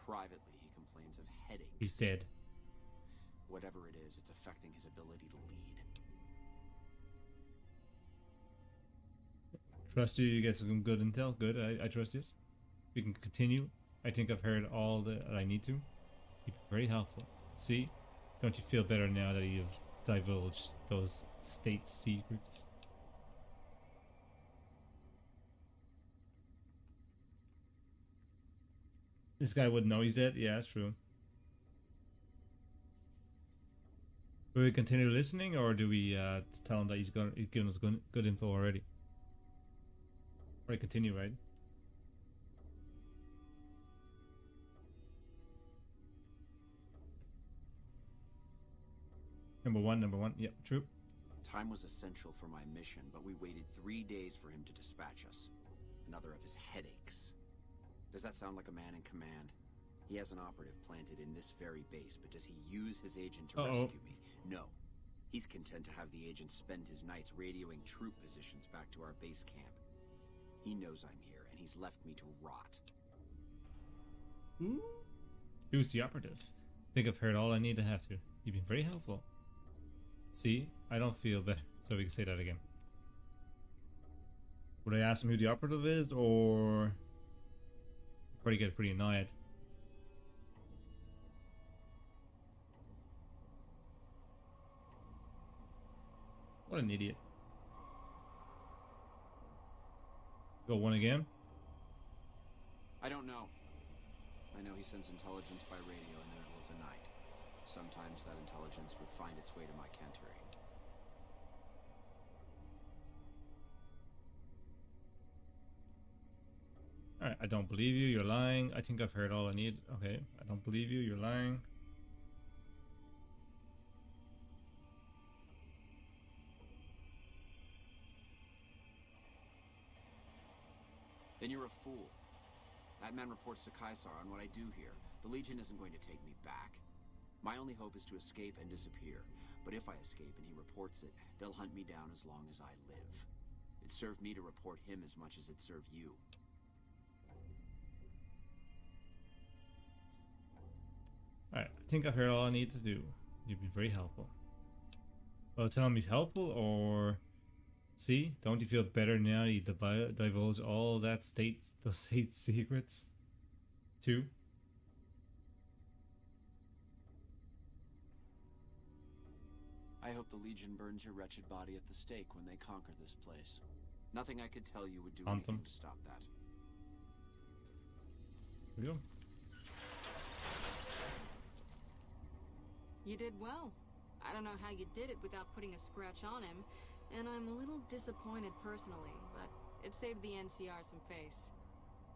Privately, he complains of headaches. He's dead. Whatever it is, it's affecting his ability to lead. Trust you, you get some good intel. Good, I trust you. We can continue. I think I've heard all that I need to. You've been very helpful. See? Don't you feel better now that you've divulged those state secrets? This guy wouldn't know he's dead? Yeah, that's true. Do we continue listening, or do we tell him that he's given us good info already? Or continue, right? Number one. Yep, true. Time was essential for my mission, but we waited 3 days for him to dispatch us. Another of his headaches. Does that sound like a man in command? He has an operative planted in this very base, but does he use his agent to rescue me? No. He's content to have the agent spend his nights radioing troop positions back to our base camp. He knows I'm here, and he's left me to rot. Ooh. Who's the operative? I think I've heard all I need to have to. You've been very helpful. See, I don't feel better, so we can say that again. Would I ask him who the operative is, or probably get pretty annoyed? What an idiot. Go one again. I don't know. I know he sends intelligence by radio in the middle of the night. Sometimes that intelligence would find its way to my cantery. Alright, I don't believe you, you're lying. I think I've heard all I need. Okay, I don't believe you, you're lying. Then you're a fool. That man reports to Caesar on what I do here. The Legion isn't going to take me back. My only hope is to escape and disappear. But if I escape and he reports it, they'll hunt me down as long as I live. It served me to report him as much as it served you. Alright, I think I've heard all I need to do. You've been very helpful. Well, tell him he's helpful, or... See? Don't you feel better now you divulge all those state secrets? Too? I hope the Legion burns your wretched body at the stake when they conquer this place. Nothing I could tell you would do anything to stop that. Here we go. You did well. I don't know how you did it without putting a scratch on him, and I'm a little disappointed personally, but it saved the NCR some face.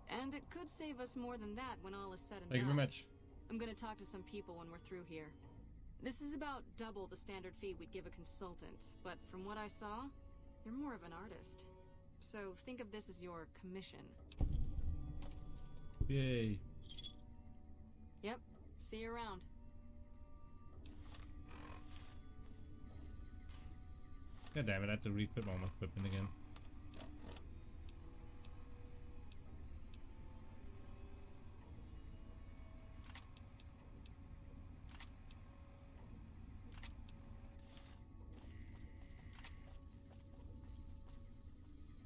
And it could save us more than that when all is said and done. Thank you very much. I'm gonna talk to some people when we're through here. This is about double the standard fee we'd give a consultant, but from what I saw, you're more of an artist. So think of this as your commission. Yay. Yep, see you around. God damn it, I have to re-equip all my equipment again.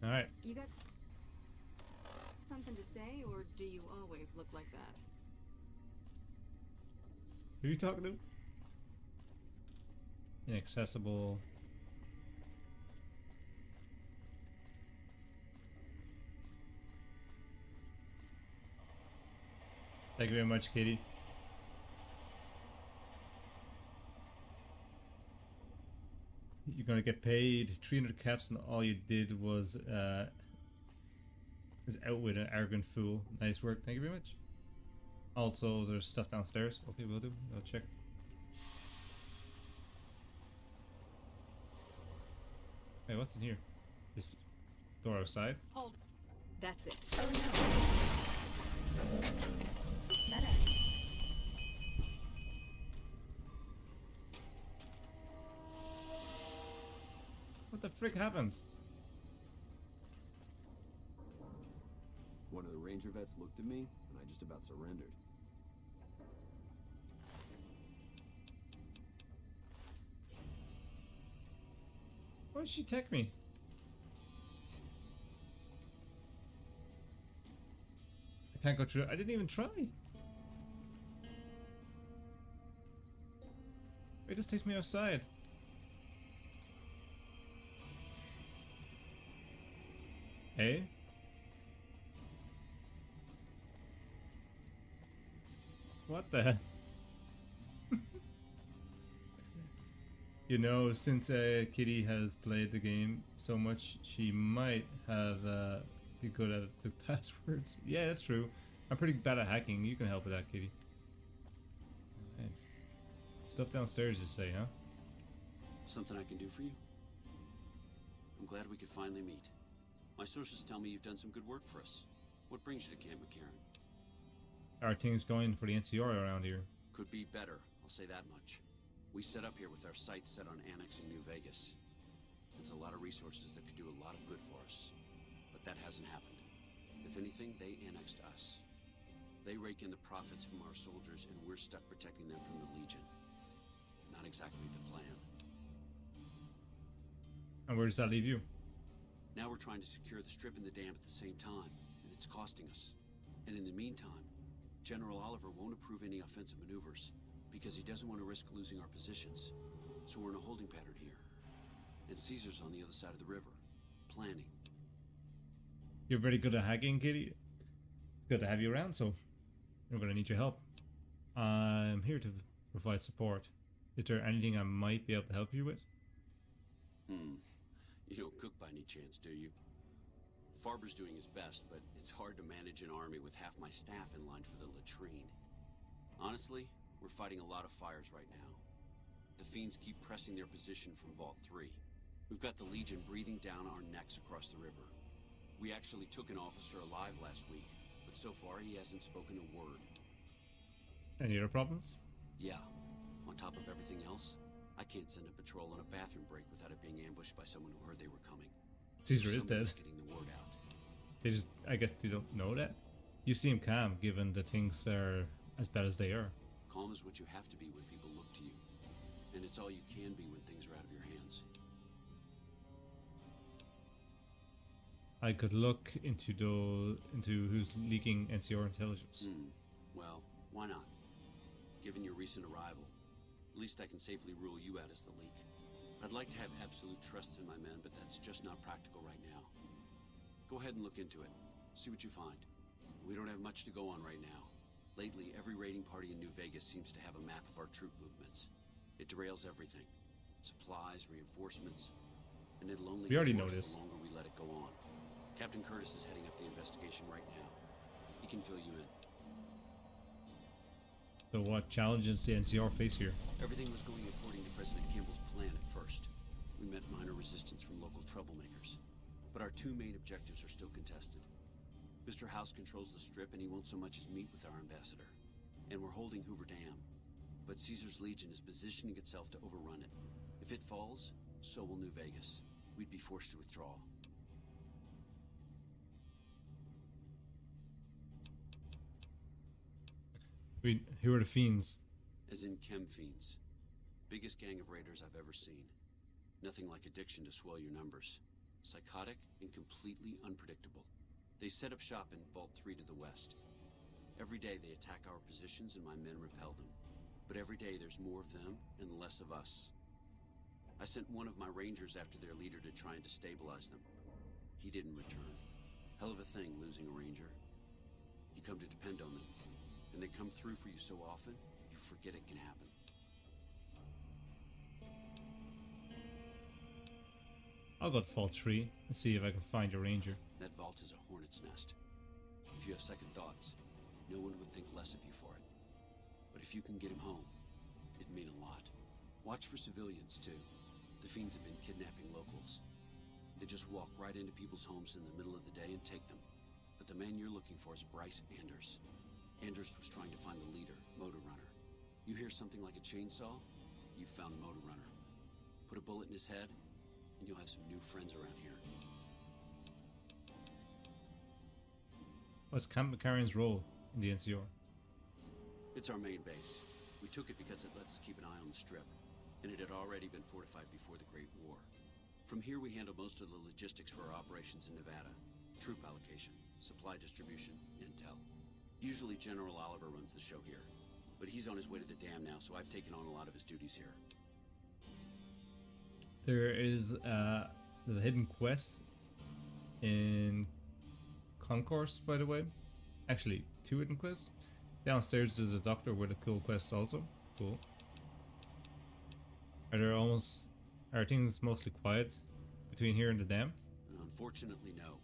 Alright. You guys something to say, or do you always look like that? Who are you talking to? Inaccessible. Thank you very much, Katie. You're gonna get paid 300 caps, and all you did was outwit an arrogant fool. Nice work. Thank you very much. Also, there's stuff downstairs. Okay, we'll do. I'll check. Hey, what's in here? This door outside. Hold. That's it. What the frick happened? One of the ranger vets looked at me, and I just about surrendered. Why did she tech me? I can't go through. I didn't even try. It just takes me outside. Hey? What the heck? You know, since Kitty has played the game so much, she might have be good at the passwords. Yeah, that's true. I'm pretty bad at hacking. You can help with that, Kitty. Hey. Stuff downstairs, you say, huh? Something I can do for you? I'm glad we could finally meet. My sources tell me you've done some good work for us. What brings you to Camp McCarran? Are things going for the NCR around here? Could be better, I'll say that much. We set up here with our sights set on annexing New Vegas. It's a lot of resources that could do a lot of good for us. But that hasn't happened. If anything, they annexed us. They rake in the profits from our soldiers, and we're stuck protecting them from the Legion. Not exactly the plan. And where does that leave you? Now we're trying to secure the strip and the dam at the same time, and it's costing us. And in the meantime, General Oliver won't approve any offensive maneuvers, because he doesn't want to risk losing our positions. So we're in a holding pattern here. And Caesar's on the other side of the river, planning. You're very good at hacking, Kitty. It's good to have you around, so we're going to need your help. I'm here to provide support. Is there anything I might be able to help you with? You don't cook by any chance, do you? Farber's doing his best, but it's hard to manage an army with half my staff in line for the latrine. Honestly, we're fighting a lot of fires right now. The fiends keep pressing their position from Vault 3. We've got the Legion breathing down our necks across the river. We actually took an officer alive last week, but so far he hasn't spoken a word. Any other problems? Yeah. On top of everything else, I can't send a patrol on a bathroom break without it being ambushed by someone who heard they were coming. Caesar is dead. Getting the word out. They just, I guess they don't know that. You seem calm given the things are as bad as they are. Calm is what you have to be when people look to you. And it's all you can be when things are out of your hands. I could look into who's leaking NCR intelligence. Well, why not? Given your recent arrival, at least I can safely rule you out as the leak. I'd like to have absolute trust in my men, but that's just not practical right now. Go ahead and look into it. See what you find. We don't have much to go on right now. Lately, every raiding party in New Vegas seems to have a map of our troop movements. It derails everything. Supplies, reinforcements, and it'll only We already get know worse this. the longer we let it go on. Captain Curtis is heading up the investigation right now. He can fill you in. So what challenges the NCR face here? Everything was going according to President Campbell's plan at first. We met minor resistance from local troublemakers. But our two main objectives are still contested. Mr. House controls the Strip and he won't so much as meet with our ambassador. And we're holding Hoover Dam. But Caesar's Legion is positioning itself to overrun it. If it falls, so will New Vegas. We'd be forced to withdraw. Who are the fiends? As in chem fiends. Biggest gang of raiders I've ever seen. Nothing like addiction to swell your numbers. Psychotic and completely unpredictable. They set up shop in Vault 3 to the west. Every day they attack our positions and my men repel them. But every day there's more of them and less of us. I sent one of my rangers after their leader to try and destabilize them. He didn't return. Hell of a thing losing a ranger. You come to depend on them. And they come through for you so often, you forget it can happen. I'll go to Vault 3 and see if I can find a ranger. That vault is a hornet's nest. If you have second thoughts, no one would think less of you for it. But if you can get him home, it'd mean a lot. Watch for civilians, too. The fiends have been kidnapping locals. They just walk right into people's homes in the middle of the day and take them. But the man you're looking for is Bryce Anders. Anders was trying to find the leader, Motor Runner. You hear something like a chainsaw? You've found Motor Runner. Put a bullet in his head, and you'll have some new friends around here. What's Camp McCarran's role in the NCR? It's our main base. We took it because it lets us keep an eye on the Strip, and it had already been fortified before the Great War. From here we handle most of the logistics for our operations in Nevada. Troop allocation, supply distribution, intel. Usually General Oliver runs the show here, but he's on his way to the dam now, so I've taken on a lot of his duties here. There's a hidden quest in Concourse, by the way. Actually, 2 hidden quests. Downstairs there's a doctor with a cool quest also. Cool. Are things mostly quiet between here and the dam? Unfortunately, no.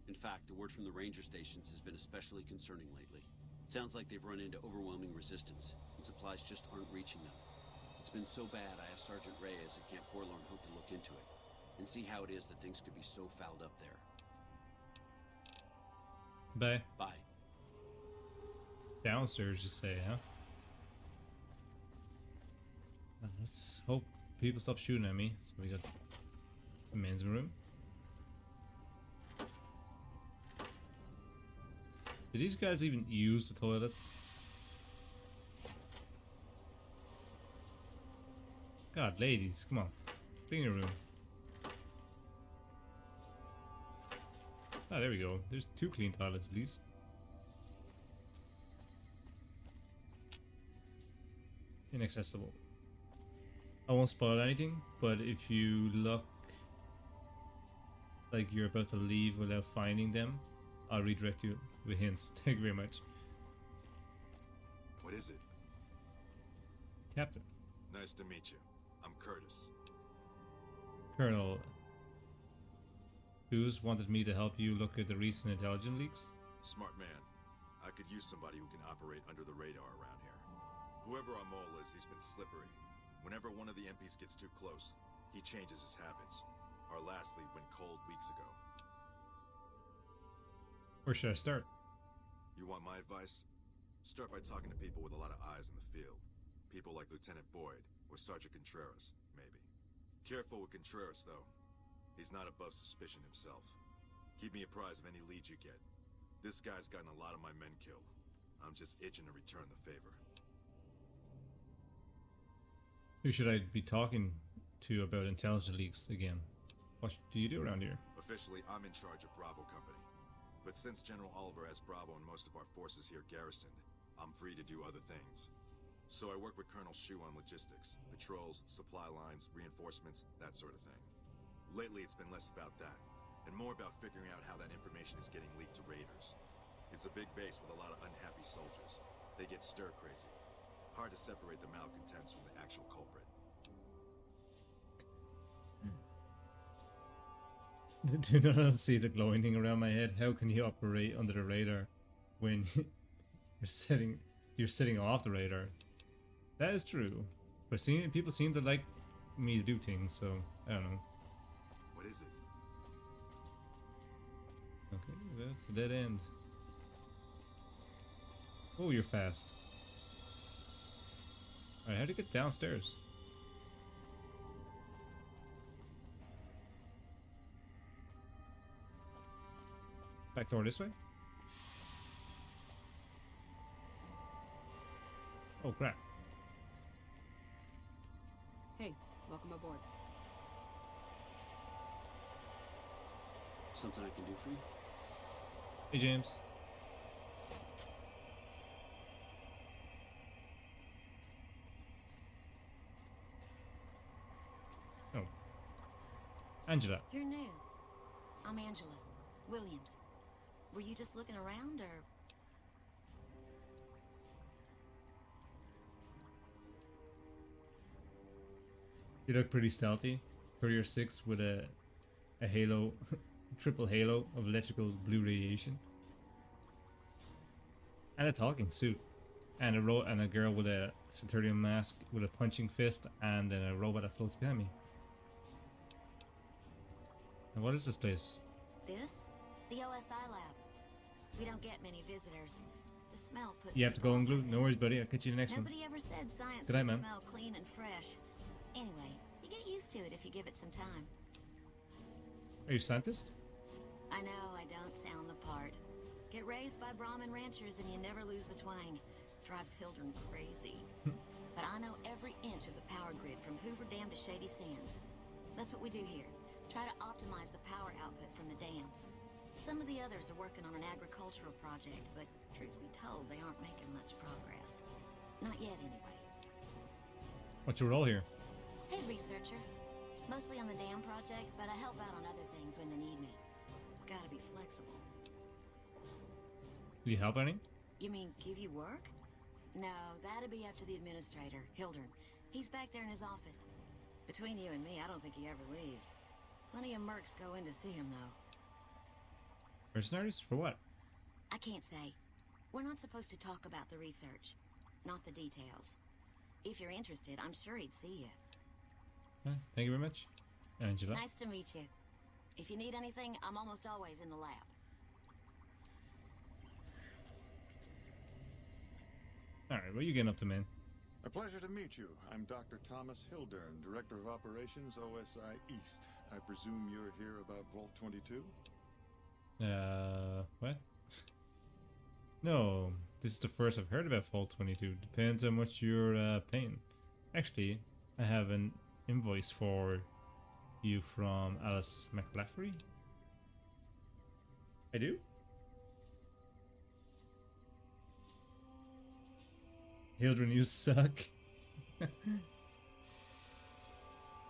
In fact, the word from the ranger stations has been especially concerning lately. Sounds like they've run into overwhelming resistance, and supplies just aren't reaching them. It's been so bad, I asked Sergeant Reyes at Camp Forlorn Hope to look into it, and see how it is that things could be so fouled up there. Bye. Bye. Downstairs, you say, huh? Let's hope people stop shooting at me. So we got the men's room. Did these guys even use the toilets? God, ladies, come on. Clean your room. Ah, there we go. There's 2 clean toilets at least. Inaccessible. I won't spoil anything, but if you look like you're about to leave without finding them, I'll redirect you with hints. Thank you very much. What is it? Captain. Nice to meet you. I'm Curtis. Colonel Hughes wanted me to help you look at the recent intelligence leaks. Smart man. I could use somebody who can operate under the radar around here. Whoever our mole is, he's been slippery. Whenever one of the MPs gets too close, he changes his habits. Our last lead went cold weeks ago. Where should I start? You want my advice? Start by talking to people with a lot of eyes in the field. People like Lieutenant Boyd, or Sergeant Contreras, maybe. Careful with Contreras, though. He's not above suspicion himself. Keep me apprised of any leads you get. This guy's gotten a lot of my men killed. I'm just itching to return the favor. Who should I be talking to about intelligence leaks again? What do you do around here? Officially, I'm in charge of Bravo Company. But since General Oliver has Bravo and most of our forces here garrisoned, I'm free to do other things. So I work with Colonel Shu on logistics, patrols, supply lines, reinforcements, that sort of thing. Lately, it's been less about that, and more about figuring out how that information is getting leaked to raiders. It's a big base with a lot of unhappy soldiers. They get stir-crazy. Hard to separate the malcontents from the actual culprit. Do not see the glowing thing around my head. How can you operate under the radar when you're sitting off the radar? That is true, but people seem to like me to do things, so I don't know. What is it? Okay, that's a dead end. Oh, you're fast. Alright, how to get downstairs? Back door this way? Oh crap. Hey, welcome aboard. Something I can do for you? Hey James. Oh. Angela. You're new. I'm Angela Williams. Were you just looking around, or...? You look pretty stealthy. Courier 6 with a halo, triple halo of electrical blue radiation. And a talking suit. And a girl with a Saturnian mask with a punching fist and then a robot that floats behind me. And what is this place? This? The OSI lab. We don't get many visitors. The smell puts... You have to go and glue? No worries, buddy. I'll catch you in the next one. Nobody ever said science Good night, would man. smell clean and fresh. Anyway, you get used to it if you give it some time. Are you a scientist? I know I don't sound the part. Get raised by Brahmin ranchers and you never lose the twang. Drives Hildren crazy. But I know every inch of the power grid from Hoover Dam to Shady Sands. That's what we do here. Try to optimize the power output from the dam. Some of the others are working on an agricultural project, but truth be told, they aren't making much progress. Not yet, anyway. What's your role here? Head researcher. Mostly on the dam project, but I help out on other things when they need me. Gotta be flexible. Do you help any? You mean give you work? No, that'd be up to the administrator, Hildern. He's back there in his office. Between you and me, I don't think he ever leaves. Plenty of mercs go in to see him, though. Mercenaries? For what? I can't say. We're not supposed to talk about the research. Not the details. If you're interested, I'm sure he'd see you. Thank you very much. Angela. Nice to meet you. If you need anything, I'm almost always in the lab. Alright, what are you getting up to, man? A pleasure to meet you. I'm Dr. Thomas Hildern, Director of Operations, OSI East. I presume you're here about Vault 22? What? No, this is the first I've heard about Vault 22. Depends how much you're paying. Actually, I have an invoice for you from Alice McLaffery. I do? Hildren, you suck.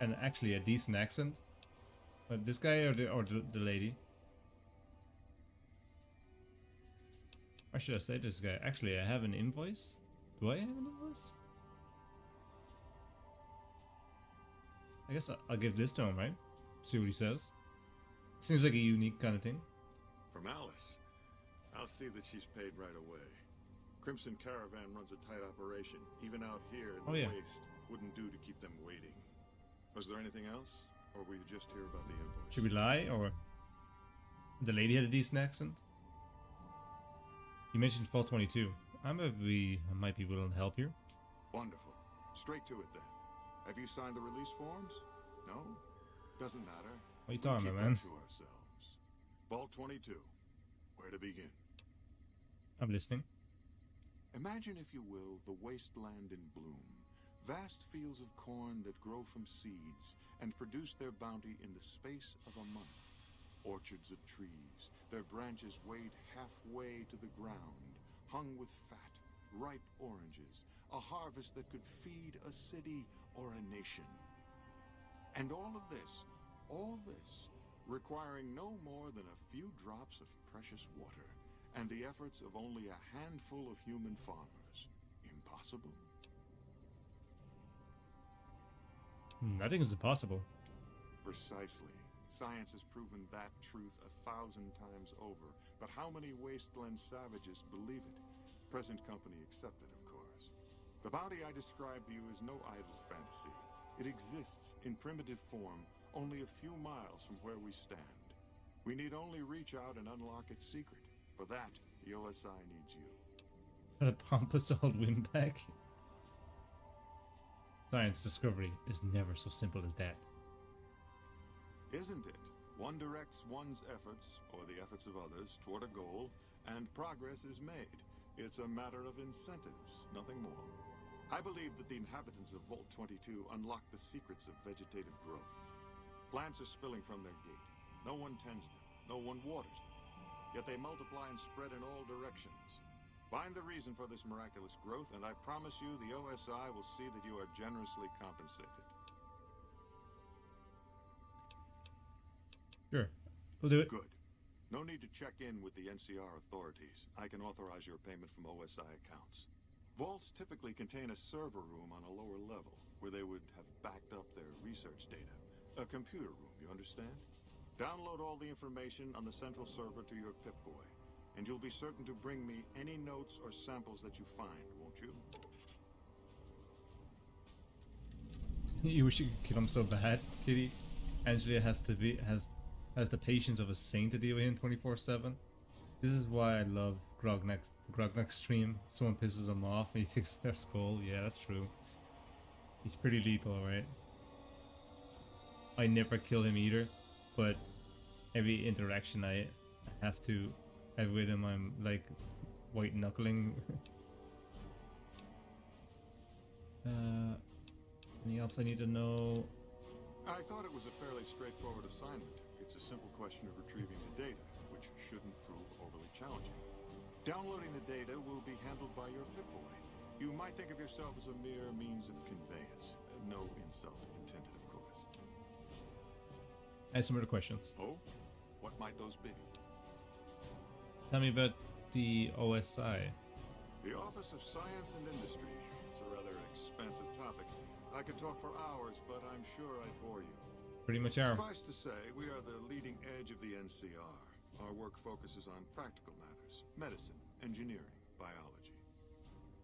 And actually a decent accent. But this guy or the lady? Or should I say this guy? Actually, I have an invoice. Do I have an invoice? I guess I'll give this to him, right? See what he says. Seems like a unique kind of thing. From Alice. I'll see that she's paid right away. Crimson Caravan runs a tight operation. Even out here in the waste, wouldn't do to keep them waiting. Was there anything else? Or were you just here about the invoice? Should we lie, or... The lady had a decent accent? You mentioned Vault 22. I might be willing to help here. Wonderful. Straight to it then. Have you signed the release forms? No? Doesn't matter. What are you talking about, man? To ourselves. Vault 22. Where to begin? I'm listening. Imagine, if you will, the wasteland in bloom. Vast fields of corn that grow from seeds and produce their bounty in the space of a month. Orchards of trees, their branches weighed halfway to the ground, hung with fat, ripe oranges, a harvest that could feed a city or a nation. And all this, requiring no more than a few drops of precious water, and the efforts of only a handful of human farmers. Impossible? Nothing is impossible. Precisely. Science has proven that truth 1,000 times over, but how many Wasteland savages believe it? Present company accepted, of course. The bounty I described to you is no idle fantasy. It exists in primitive form only a few miles from where we stand. We need only reach out and unlock its secret. For that, the OSI needs you. What a pompous old windbag. Science discovery is never so simple as that. Isn't it? One directs one's efforts, or the efforts of others, toward a goal, and progress is made. It's a matter of incentives, nothing more. I believe that the inhabitants of Vault 22 unlock the secrets of vegetative growth. Plants are spilling from their gate. No one tends them. No one waters them. Yet they multiply and spread in all directions. Find the reason for this miraculous growth, and I promise you the OSI will see that you are generously compensated. Sure. We'll do it. Good. No need to check in with the NCR authorities. I can authorize your payment from OSI accounts. Vaults typically contain a server room on a lower level, where they would have backed up their research data. A computer room, you understand? Download all the information on the central server to your Pip-Boy, and you'll be certain to bring me any notes or samples that you find, won't you? You wish you could kill him so bad, Kitty. Angela has the patience of a saint to deal with him 24/7. This is why I love Grogneck's stream. Someone pisses him off and he takes their skull. Yeah, that's true. He's pretty lethal, right? I never kill him either, but every interaction I have to have with him, I'm like white knuckling. Anything else I need to know? I thought it was a fairly straightforward assignment. It's a simple question of retrieving the data, which shouldn't prove overly challenging. Downloading the data will be handled by your Pip-Boy. You might think of yourself as a mere means of conveyance. No insult intended, of course. I have some other questions. Oh? What might those be? Tell me about the OSI. The Office of Science and Industry. It's a rather expansive topic. I could talk for hours, but I'm sure I'd bore you. Pretty much are. Suffice to say, we are the leading edge of the NCR. Our work focuses on practical matters. Medicine, engineering, biology.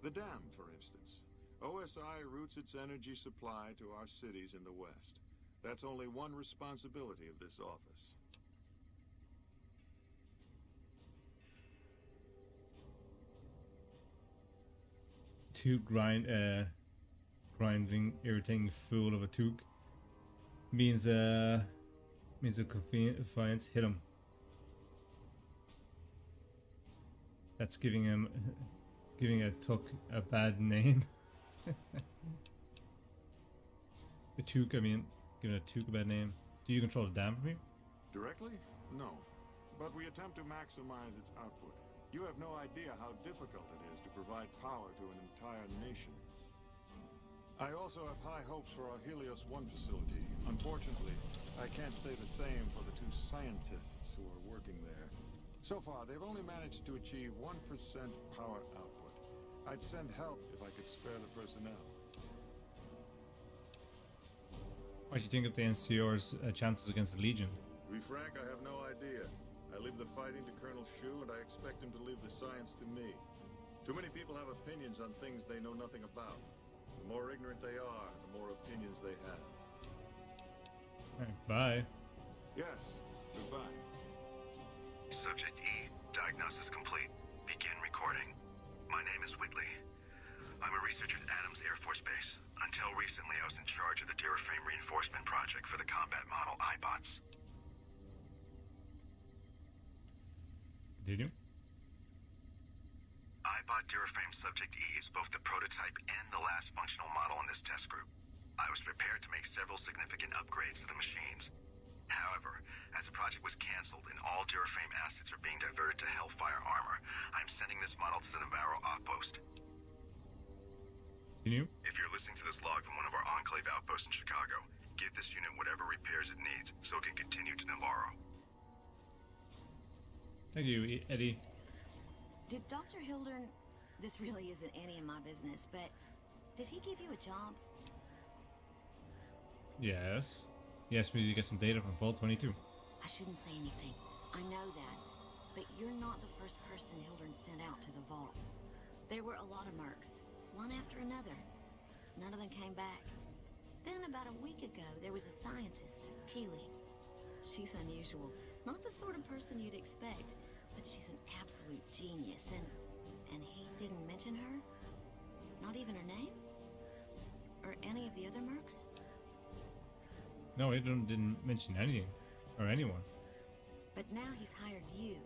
The dam, for instance. OSI routes its energy supply to our cities in the West. That's only one responsibility of this office. Two grinding, irritating fool of a Took means a confiance. Hit him. That's giving a Took a bad name. The Took, I mean, giving a Took a bad name. Do you control the dam from here? Directly? No. But we attempt to maximize its output. You have no idea how difficult it is to provide power to an entire nation. I also have high hopes for our Helios 1 facility. Unfortunately, I can't say the same for the two scientists who are working there. So far, they've only managed to achieve 1% power output. I'd send help if I could spare the personnel. What do you think of the NCR's chances against the Legion? To be frank, I have no idea. I leave the fighting to Colonel Shu, and I expect him to leave the science to me. Too many people have opinions on things they know nothing about. The more ignorant they are, the more opinions they have. Alright, bye. Yes, goodbye. Subject E, diagnosis complete. Begin recording. My name is Whitley. I'm a researcher at Adams Air Force Base. Until recently, I was in charge of the Duraframe Reinforcement Project for the combat model iBots. Did you? iBot Duraframe Subject E is both the prototype and the last functional model in this test group. I was prepared to make several significant upgrades to the machines. However, as the project was canceled and all Duraframe assets are being diverted to Hellfire armor, I'm sending this model to the Navarro outpost. Continue. If you're listening to this log from one of our Enclave outposts in Chicago, give this unit whatever repairs it needs so it can continue to Navarro. Thank you, Eddie. Did Dr. Hildern... This really isn't any of my business, but... Did he give you a job? Yes. He asked me to get some data from Vault 22. I shouldn't say anything. I know that. But you're not the first person Hildern sent out to the vault. There were a lot of mercs, one after another. None of them came back. Then about a week ago, there was a scientist, Keely. She's unusual. Not the sort of person you'd expect, but she's an absolute genius, and he didn't mention her? Not even her name? Or any of the other mercs? No, he didn't mention anything. Or anyone. But now he's hired you.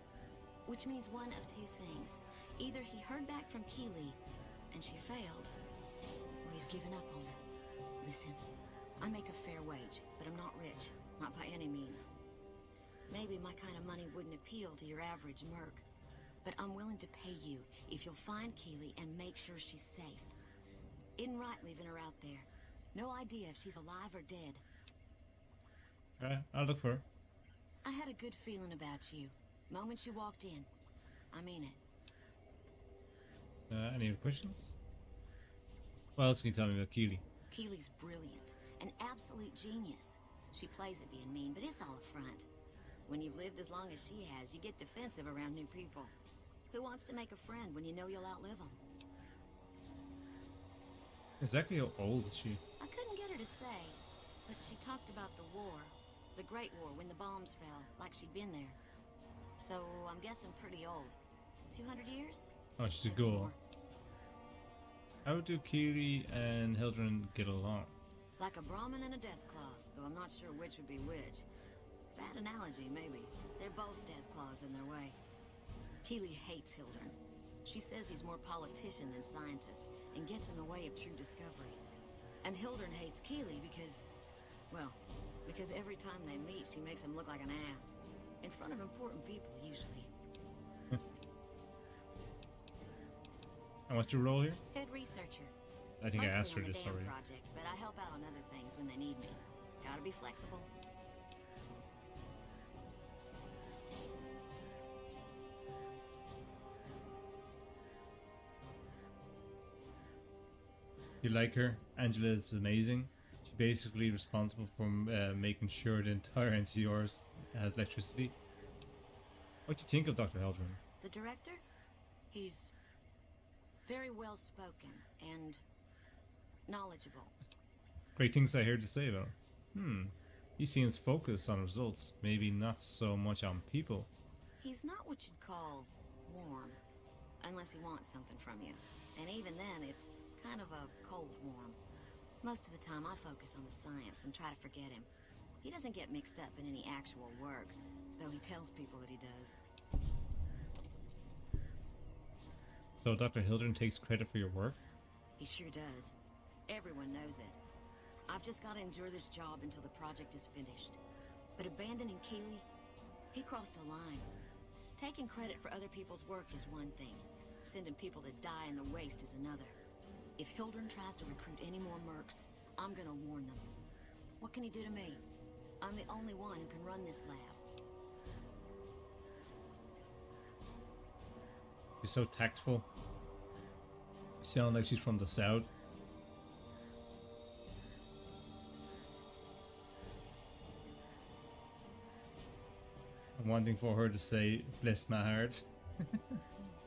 Which means one of two things. Either he heard back from Keely, and she failed, or he's given up on her. Listen, I make a fair wage, but I'm not rich. Not by any means. Maybe my kind of money wouldn't appeal to your average merc. But I'm willing to pay you if you'll find Keely and make sure she's safe. Isn't right leaving her out there. No idea if she's alive or dead. Alright, I'll look for her. I had a good feeling about you. Moment you walked in. I mean it. Any other questions? What else can you tell me about Keely? Keely's brilliant. An absolute genius. She plays at being mean, but it's all a front. When you've lived as long as she has, you get defensive around new people. Who wants to make a friend when you know you'll outlive them? Exactly how old is she? I couldn't get her to say, but she talked about the war. The Great War, when the bombs fell, like she'd been there. So, I'm guessing pretty old. 200 years? Oh, she's a ghoul. How do Keely and Hildren get along? Like a Brahmin and a Deathclaw, though I'm not sure which would be which. Bad analogy, maybe. They're both Deathclaws in their way. Keely hates Hildern. She says he's more politician than scientist, and gets in the way of true discovery. And Hildern hates Keely because, well, because every time they meet, she makes him look like an ass. In front of important people, usually. And what's your role here? Head researcher. I think I Mostly asked her on the this dam already. project, but I help out on other things when they need me. Gotta be flexible. You like her? Angela is amazing. She's basically responsible for making sure the entire NCR has electricity. What do you think of Dr. Hildren? The director? He's very well spoken and knowledgeable. Great things I heard to say about him. He seems focused on results, maybe not so much on people. He's not what you'd call warm, unless he wants something from you. And even then, it's kind of a cold warm. Most of the time, I focus on the science and try to forget him. He doesn't get mixed up in any actual work, though he tells people that he does. So Dr. Hildren takes credit for your work? He sure does. Everyone knows it. I've just got to endure this job until the project is finished. But abandoning Keely, he crossed a line. Taking credit for other people's work is one thing. Sending people to die in the waste is another. If Hildren tries to recruit any more mercs, I'm gonna warn them. What can he do to me? I'm the only one who can run this lab. She's so tactful. She sounds like she's from the south. I'm wanting for her to say, bless my heart.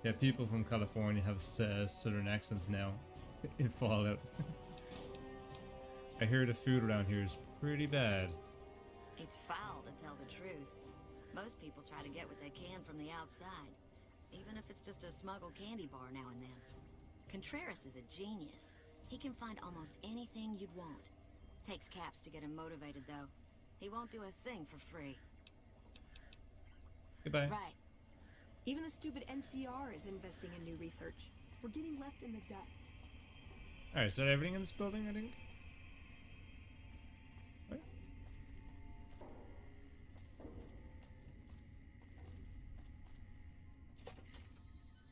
Yeah, people from California have southern accents now in Fallout. I hear the food around here is pretty bad. It's foul, to tell the truth. Most people try to get what they can from the outside, even if it's just a smuggled candy bar now and then. Contreras is a genius. He can find almost anything you'd want. Takes Caps to get him motivated, though. He won't do a thing for free. Goodbye. Right. Even the stupid NCR is investing in new research. We're getting left in the dust. Alright, is that everything in this building, I think? Right.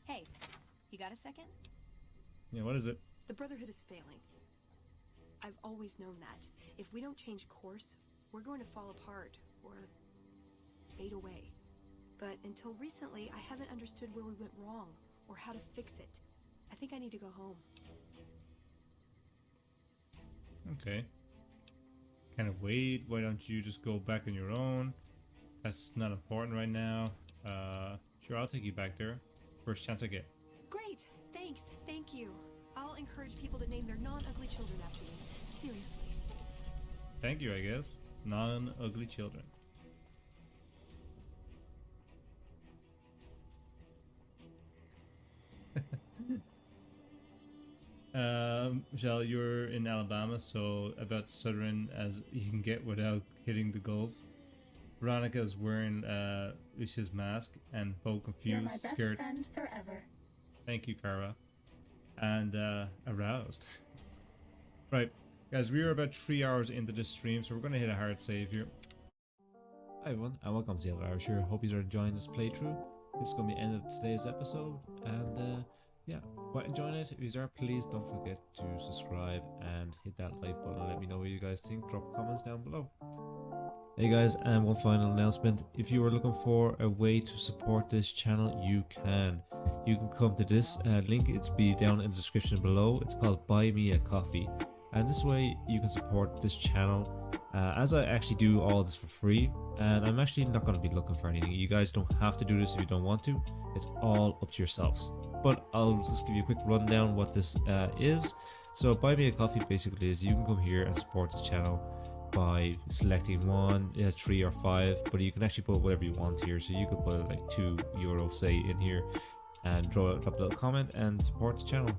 Hey, you got a second? Yeah, what is it? The Brotherhood is failing. I've always known that. If we don't change course, we're going to fall apart, or fade away. But until recently, I haven't understood where we went wrong, or how to fix it. I think I need to go home. Okay. kind of wait? Why don't you just go back on your own? That's not important right now. Sure, I'll take you back there. First chance I get. Great, thanks, thank you. I'll encourage people to name their non-ugly children after me. Seriously. Thank you, I guess. Non-ugly children. Michelle, you're in Alabama, so about the southern as you can get without hitting the Gulf. Veronica is wearing Lucia's mask and both confused, You're my best scared. friend forever. Thank you, Kara. And aroused. Right, guys, we are about 3 hours into this stream, so we're gonna hit a hard save here. Hi everyone, and welcome to the Yellow Irish here. Hope you are enjoying this playthrough. This is gonna be the end of today's episode, and yeah, quite enjoying it. If you are, please don't forget to subscribe and hit that like button and let me know what you guys think. Drop comments down below. Hey guys, and one final announcement. If you are looking for a way to support this channel, you can. You can come to this link, it's be down in the description below. It's called Buy Me a Coffee. And this way you can support this channel as I actually do all this for free. And I'm actually not going to be looking for anything. You guys don't have to do this if you don't want to. It's all up to yourselves. But I'll just give you a quick rundown what this is. So Buy Me a Coffee basically is you can come here and support this channel by selecting one. It has 3 or 5, but you can actually put whatever you want here. So you could put like €2 say in here and drop a little comment and support the channel.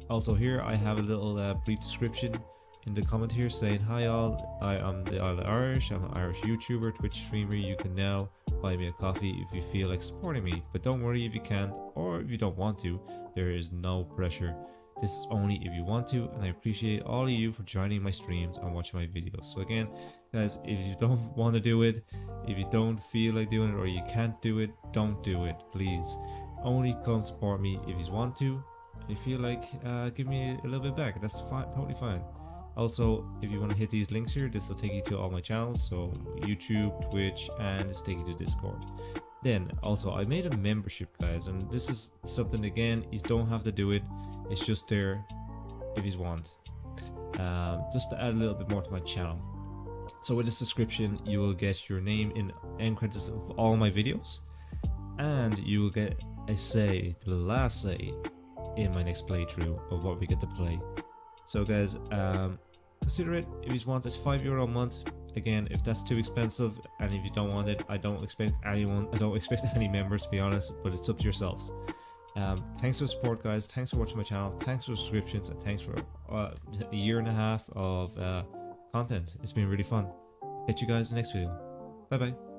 Also here I have a little brief description in the comment here saying, hi all, I am the Isle of Irish, I'm an Irish YouTuber, Twitch streamer. You can now buy me a coffee if you feel like supporting me, but don't worry if you can't or if you don't want to. There is no pressure. This is only if you want to, and I appreciate all of you for joining my streams and watching my videos. So again, guys, if you don't want to do it, if you don't feel like doing it or you can't do it, don't do it, please. Only come support me if you want to. If you feel like give me a little bit back, that's fine, totally fine. Also, if you want to hit these links here, this will take you to all my channels, so YouTube, Twitch, and it's take you to Discord. Then also I made a membership, guys, and this is something, again, you don't have to do it. It's just there if you want, just to add a little bit more to my channel. So with this subscription, you will get your name in end credits of all my videos, and you will get a say, the last say, in my next playthrough of what we get to play. So guys, consider it if you want. It's €5 a month. Again, if that's too expensive and if you don't want it, I don't expect any members, to be honest, but it's up to yourselves. Thanks for the support, guys. Thanks for watching my channel. Thanks for subscriptions, and thanks for a year and a half of content. It's been really fun. Catch you guys in the next video. Bye bye.